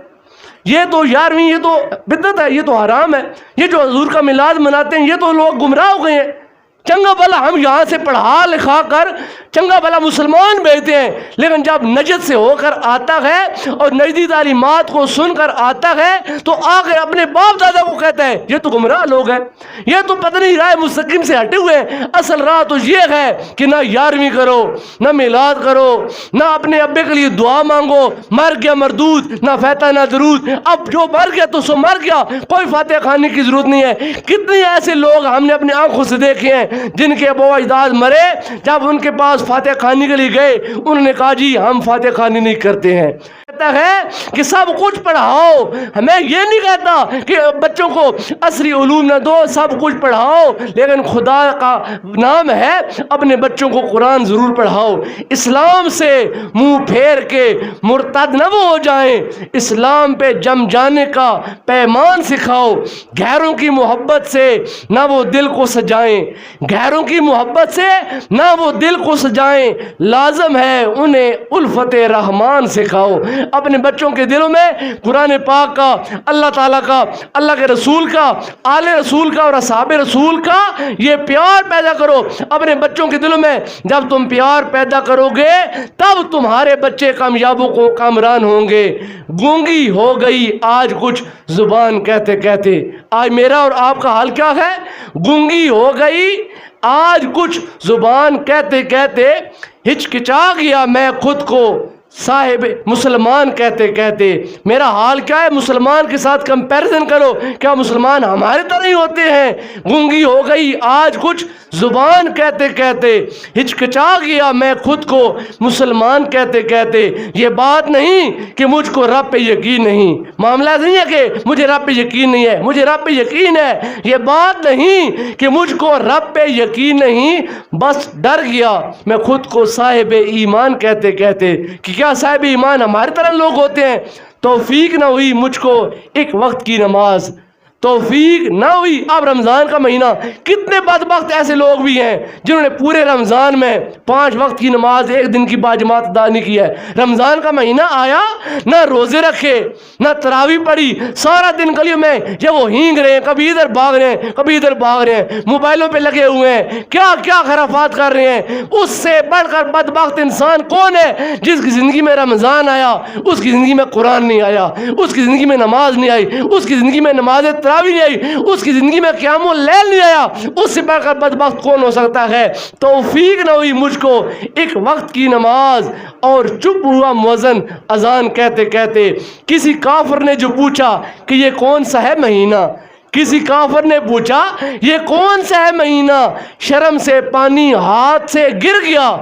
یہ تو 11ویں، یہ تو بدعت ہے، یہ تو حرام ہے، یہ جو حضور کا میلاد مناتے ہیں یہ تو لوگ گمراہ ہو گئے ہیں۔ چنگا بھلا ہم یہاں سے پڑھا لکھا کر چنگا بھلا مسلمان بھیجتے ہیں، لیکن جب نجد سے ہو کر آتا ہے اور نجدی تعلیمات کو سن کر آتا ہے تو آ کر اپنے باپ دادا کو کہتا ہے یہ تو گمراہ لوگ ہیں، یہ تو پتہ نہیں راہ مستقیم سے ہٹے ہوئے ہیں۔ اصل راہ تو یہ ہے کہ نہ 11ویں کرو، نہ میلاد کرو، نہ اپنے ابے کے لیے دعا مانگو، مر گیا مردود، نہ فاتحہ نہ درود۔ اب جو مر گیا تو سو مر گیا، کوئی فاتحہ کھانے کی ضرورت نہیں ہے۔ کتنے ایسے لوگ ہم نے اپنی آنکھوں سے دیکھے ہیں جن کے ابا اجداد مرے، جب ان کے پاس فاتحہ خوانی کے لیے گئے انہوں نے کہا جی ہم فاتحہ خوانی نہیں کرتے ہیں۔ کہتا ہے کہ سب کچھ پڑھاؤ، میں یہ نہیں کہتا کہ بچوں کو عصری علوم نہ دو، سب کچھ پڑھاؤ، لیکن خدا کا نام ہے اپنے بچوں کو قرآن ضرور پڑھاؤ۔ اسلام سے منہ پھیر کے مرتد نہ وہ ہو جائیں، اسلام پہ جم جانے کا پیمان سکھاؤ، غیروں کی محبت سے نہ وہ دل کو سجائیں، غیروں کی محبت سے نہ وہ دل کو سجائیں، لازم ہے انہیں الفت رحمان سکھاؤ۔ اپنے بچوں کے دلوں میں قرآن پاک کا، اللہ تعالیٰ کا، اللہ کے رسول کا، آل رسول کا اور اصحاب رسول کا یہ پیار پیدا کرو اپنے بچوں کے دلوں میں۔ جب تم پیار پیدا کرو گے تب تمہارے بچے کامیابوں کو کامران ہوں گے۔ گونگی ہو گئی آج کچھ زبان کہتے کہتے، آج میرا اور آپ کا حال کیا ہے؟ گونگی ہو گئی آج کچھ زبان کہتے کہتے، ہچکچا گیا میں خود کو صاحب مسلمان کہتے کہتے۔ میرا حال کیا ہے؟ مسلمان کے ساتھ کمپیریزن کرو، کیا مسلمان ہمارے طرح ہی ہوتے ہیں؟ گونگی ہو گئی آج کچھ زبان کہتے کہتے، ہچکچا گیا میں خود کو مسلمان کہتے کہتے۔ یہ بات نہیں کہ مجھ کو رب پہ یقین نہیں، معاملہ نہیں ہے کہ مجھے رب پہ یقین نہیں ہے، مجھے رب پہ یقین ہے۔ یہ بات نہیں کہ مجھ کو رب پہ یقین نہیں، بس ڈر گیا میں خود کو صاحب ایمان کہتے کہتے کہ کیا صاحب ایمان ہمارے طرح لوگ ہوتے ہیں؟ توفیق نہ ہوئی مجھ کو ایک وقت کی نماز، توفیق نہ ہوئی۔ اب رمضان کا مہینہ، کتنے بدبخت ایسے لوگ بھی ہیں جنہوں نے پورے رمضان میں 5 وقت کی نماز ایک دن کی باجماعت ادا نہیں کی ہے۔ رمضان کا مہینہ آیا، نہ روزے رکھے، نہ تراویح پڑھی، سارا دن گلیوں میں یہ وہ ہینگ رہے ہیں، کبھی ادھر بھاگ رہے ہیں، کبھی ادھر بھاگ رہے ہیں، موبائلوں پہ لگے ہوئے ہیں، کیا کیا خرافات کر رہے ہیں۔ اس سے بڑھ کر بدبخت انسان کون ہے جس کی زندگی میں رمضان آیا، اس کی زندگی میں قرآن نہیں آیا، اس کی زندگی میں نماز نہیں آئی، اس کی زندگی میں نماز بھی نہیں آئی، اس کی زندگی میں قیام اللیل نہیں آیا۔ اس سے بڑھ کر بدبخت کون ہو سکتا ہے؟ توفیق نہ ہوئی مجھ کو ایک وقت کی نماز، اور چپ ہوا مؤذن اذان کہتے کہتے۔ کسی کافر نے جو پوچھا کہ یہ کون سا ہے مہینہ، کسی کافر نے پوچھا یہ کون سا ہے مہینہ؟ شرم سے پانی ہاتھ سے گر گیا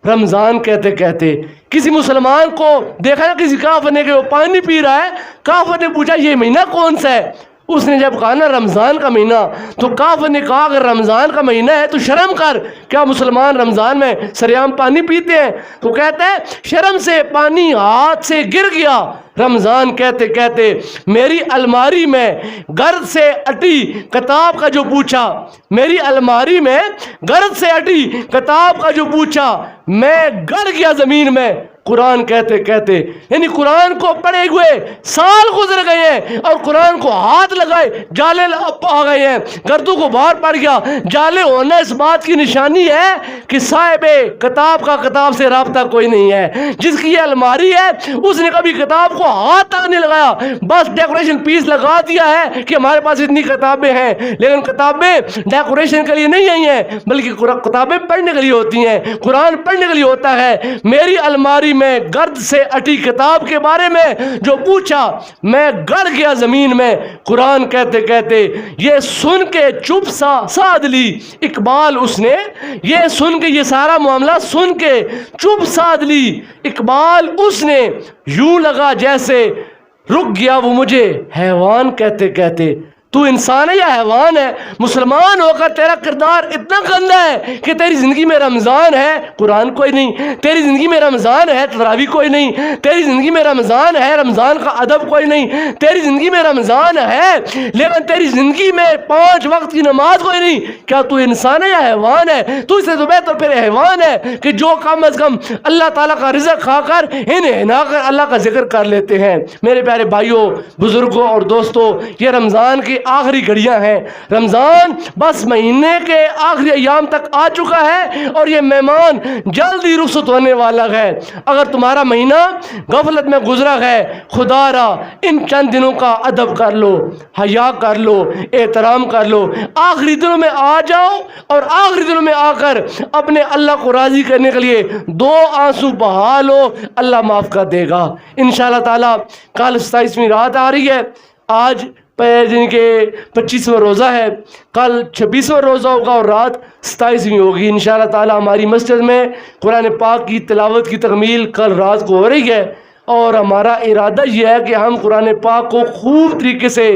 رمضان کہتے کہتے۔ کسی مسلمان کو دیکھا نا کسی کافر نے کہ وہ پانی پی رہا ہے، کافر نے پوچھا یہ مہینہ کون سا ہے؟ اس نے جب کہا نا رمضان کا مہینہ، تو کافر نے کہا اگر رمضان کا مہینہ ہے تو شرم کر، کیا مسلمان رمضان میں سریعام پانی پیتے ہیں؟ تو کہتا ہے شرم سے پانی ہاتھ سے گر گیا رمضان کہتے کہتے میری الماری میں گرد سے اٹی کتاب کا جو پوچھا، میری الماری میں گرد سے اٹی کتاب کا جو پوچھا میں گڑ گیا زمین میں قرآن کہتے کہتے۔ یعنی قرآن کو پڑھے ہوئے سال گزر گئے ہیں اور قرآن کو ہاتھ لگائے جالے آ گئے ہیں، گردوں کو باہر پڑ گیا۔ جالے ہونا اس بات کی نشانی ہے کہ صاحب کتاب کا کتاب سے رابطہ کوئی نہیں ہے۔ جس کی یہ الماری ہے اس نے کبھی کتاب کو ہاتھ تک نہیں لگایا، بس ڈیکوریشن پیس لگا دیا ہے کہ ہمارے پاس اتنی کتابیں ہیں، لیکن کتابیں ڈیکوریشن کے لیے نہیں آئی ہیں بلکہ کتابیں پڑھنے کے لیے ہوتی ہیں، قرآن پڑھنے کے لیے ہوتا ہے۔ میری الماری میں گرد سے اٹی کتاب کے بارے میں جو پوچھا میں گڑ گیا زمین میں قرآن کہتے کہتے۔ یہ سن کے چپ سادھ لی اقبال، اس نے یہ سن کے یہ سارا معاملہ سن کے چپ سادھ لی اقبال، اس نے یوں لگا جیسے رک گیا وہ مجھے حیوان کہتے کہتے۔ تو انسان ہے یا حیوان ہے؟ مسلمان ہو کر تیرا کردار اتنا گندا ہے کہ تیری زندگی میں رمضان ہے قرآن کوئی نہیں، تیری زندگی میں رمضان ہے تراویح کوئی نہیں، تیری زندگی میں رمضان ہے رمضان کا ادب کوئی نہیں، تیری زندگی میں رمضان ہے لیکن تیری زندگی میں 5 وقت کی نماز کوئی نہیں۔ کیا تو انسان ہے یا حیوان ہے؟ تو اس سے تو بہتر پھر حیوان ہے کہ جو کم از کم اللہ تعالیٰ کا رزق کھا کر ہنا کر اللہ کا ذکر کر لیتے ہیں۔ میرے پیارے بھائیوں، بزرگوں اور دوستوں، یہ رمضان کی آخری گھڑیاں ہیں۔ رمضان بس مہینے کے آخری ایام تک آ چکا ہے اور یہ مہمان جلد ہی رخصت ہونے والا ہے۔ اگر تمہارا مہینہ غفلت میں گزرا ہے، خدا را ان چند دنوں کا ادب کر لو، حیا کر لو، احترام کر لو، آخری دنوں میں آ جاؤ اور آخری دنوں میں آ کر اپنے اللہ کو راضی کرنے کے لیے 2 آنسو بہا لو، اللہ معاف کر دے گا انشاءاللہ تعالی۔ کل 27ویں رات آ رہی ہے، آج جن کے 25واں روزہ ہے، کل 26واں روزہ ہوگا اور رات 27ویں ہوگی انشاءاللہ تعالی۔ ہماری مسجد میں قرآن پاک کی تلاوت کی تکمیل کل رات کو ہو رہی ہے اور ہمارا ارادہ یہ ہے کہ ہم قرآن پاک کو خوب طریقے سے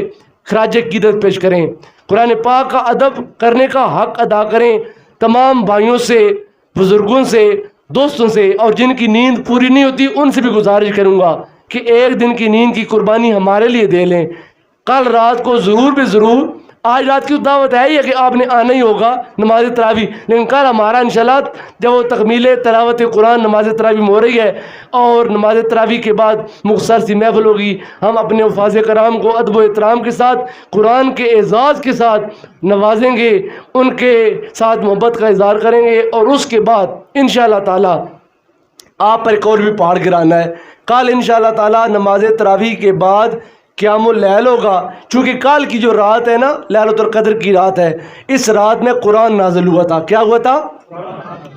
خراج عقیدت پیش کریں، قرآن پاک کا ادب کرنے کا حق ادا کریں۔ تمام بھائیوں سے، بزرگوں سے، دوستوں سے اور جن کی نیند پوری نہیں ہوتی ان سے بھی گزارش کروں گا کہ ایک دن کی نیند کی قربانی ہمارے لیے دے لیں۔ کل رات کو ضرور بھی ضرور، آج رات کی دعوت ہے یہ کہ آپ نے آنا ہی ہوگا نماز تراویح، لیکن کل ہمارا انشاءاللہ جب وہ تکمیل تلاوت قرآن نماز تراویح میں ہو رہی ہے اور نماز تراویح کے بعد مختصر سی محفل ہوگی، ہم اپنے حفاظ کرام کو ادب و احترام کے ساتھ قرآن کے اعزاز کے ساتھ نوازیں گے، ان کے ساتھ محبت کا اظہار کریں گے اور اس کے بعد انشاءاللہ تعالی آپ پر ایک اور بھی پہاڑ گرانا ہے۔ کل انشاءاللہ تعالی نماز تراویح کے بعد قیام اللیل ہوگا، چونکہ کل کی جو رات ہے نا لیلۃ القدر کی رات ہے، اس رات میں قرآن نازل ہوا تھا۔ کیا ہوا تھا؟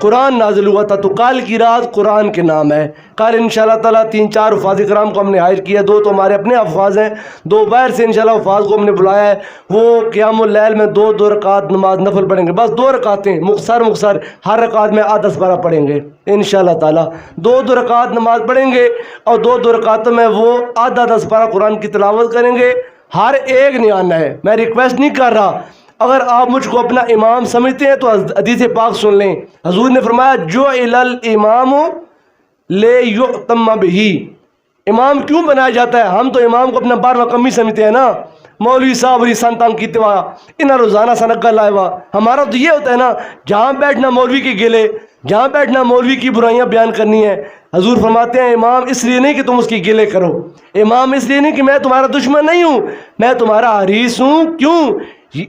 قرآن نازل ہوا تھا، تو کل کی رات قرآن کے نام ہے۔ کل انشاءاللہ تعالیٰ 3-4 حفاظ کرام کو ہم نے حاضر کیا، 2 تو ہمارے اپنے حفاظ ہیں، 2 باہر سے انشاءاللہ حفاظ کو ہم نے بلایا ہے۔ وہ قیام اللیل میں 2 رکعت نماز نفل پڑھیں گے، بس 2 رکعتیں مختصر، ہر رکعت میں 8 پارہ پڑھیں گے انشاءاللہ تعالیٰ۔ 2 رکعت نماز پڑھیں گے اور 2 رکعتوں میں وہ 8 پارہ قرآن کی تلاوت کریں گے۔ ہر ایک نے آنا ہے، میں ریکویسٹ نہیں کر رہا، اگر آپ مجھ کو اپنا امام سمجھتے ہیں تو حدیث پاک سن لیں۔ حضور نے فرمایا جعل الامام لیؤتم بہ، امام کیوں بنایا جاتا ہے؟ ہم تو امام کو اپنا 12واں کمی سمجھتے ہیں نا، مولوی صاحب ری سنتان کی توا انہاں روزانہ سنگا لائے وا، ہمارا تو یہ ہوتا ہے نا جہاں بیٹھنا مولوی کے گلے، جہاں بیٹھنا مولوی کی برائیاں بیان کرنی ہے۔ حضور فرماتے ہیں امام اس لیے نہیں کہ تم اس کی گلے کرو، امام اس لیے نہیں کہ میں تمہارا دشمن نہیں ہوں، میں تمہارا حریص ہوں۔ کیوں؟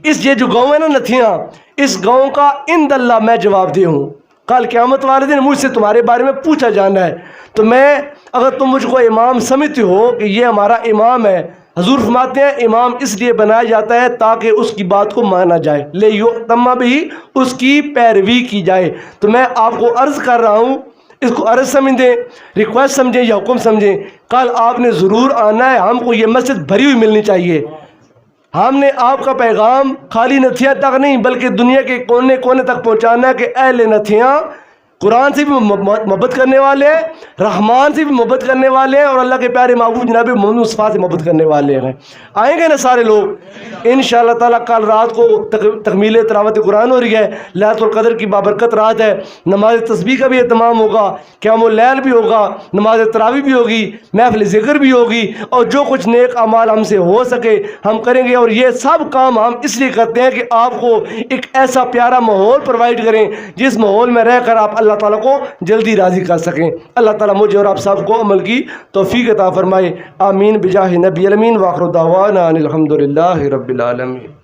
اس یہ جو گاؤں ہے نا نتھیاں، اس گاؤں کا عند اللہ میں جواب دہ ہوں، کل قیامت والے دن مجھ سے تمہارے بارے میں پوچھا جانا ہے۔ تو میں اگر تم مجھ کو امام سمجھتے ہو کہ یہ ہمارا امام ہے، حضور فرماتے ہیں امام اس لیے بنایا جاتا ہے تاکہ اس کی بات کو مانا جائے، لیؤتم بہ، اس کی پیروی کی جائے۔ تو میں آپ کو عرض کر رہا ہوں، اس کو عرض سمجھیں، ریکویسٹ سمجھیں یا حکم سمجھیں، کل آپ نے ضرور آنا ہے، ہم کو یہ مسجد بھری ہوئی ملنی چاہیے۔ ہم نے آپ کا پیغام خالی نتھیاں تک نہیں بلکہ دنیا کے کونے کونے تک پہنچانا ہے کہ اہل نتھیاں قرآن سے بھی محبت کرنے والے ہیں، رحمان سے بھی محبت کرنے والے ہیں، اور اللہ کے پیارے محبوب جناب محمد مصطفیٰ سے محبت کرنے والے ہیں۔ آئیں گے نا سارے لوگ انشاءاللہ تعالیٰ؟ کل رات کو تکمیل تلاوت قرآن ہو رہی ہے، لیلۃ القدر کی بابرکت رات ہے، نماز تسبیح کا بھی اہتمام ہوگا، قیام اللیل بھی ہوگا، نماز تراویح بھی ہوگی، محفل ذکر بھی ہوگی، اور جو کچھ نیک اعمال ہم سے ہو سکے ہم کریں گے۔ اور یہ سب کام ہم اس لیے کرتے ہیں کہ آپ کو ایک ایسا پیارا ماحول پرووائڈ کریں جس ماحول میں رہ کر آپ اللہ تعالیٰ کو جلدی راضی کر سکیں۔ اللہ تعالیٰ مجھے اور آپ سب کو عمل کی توفیق عطا فرمائے، آمین بجاہ نبی الامین، وآخر دعوانا ان الحمد للہ رب العالمین۔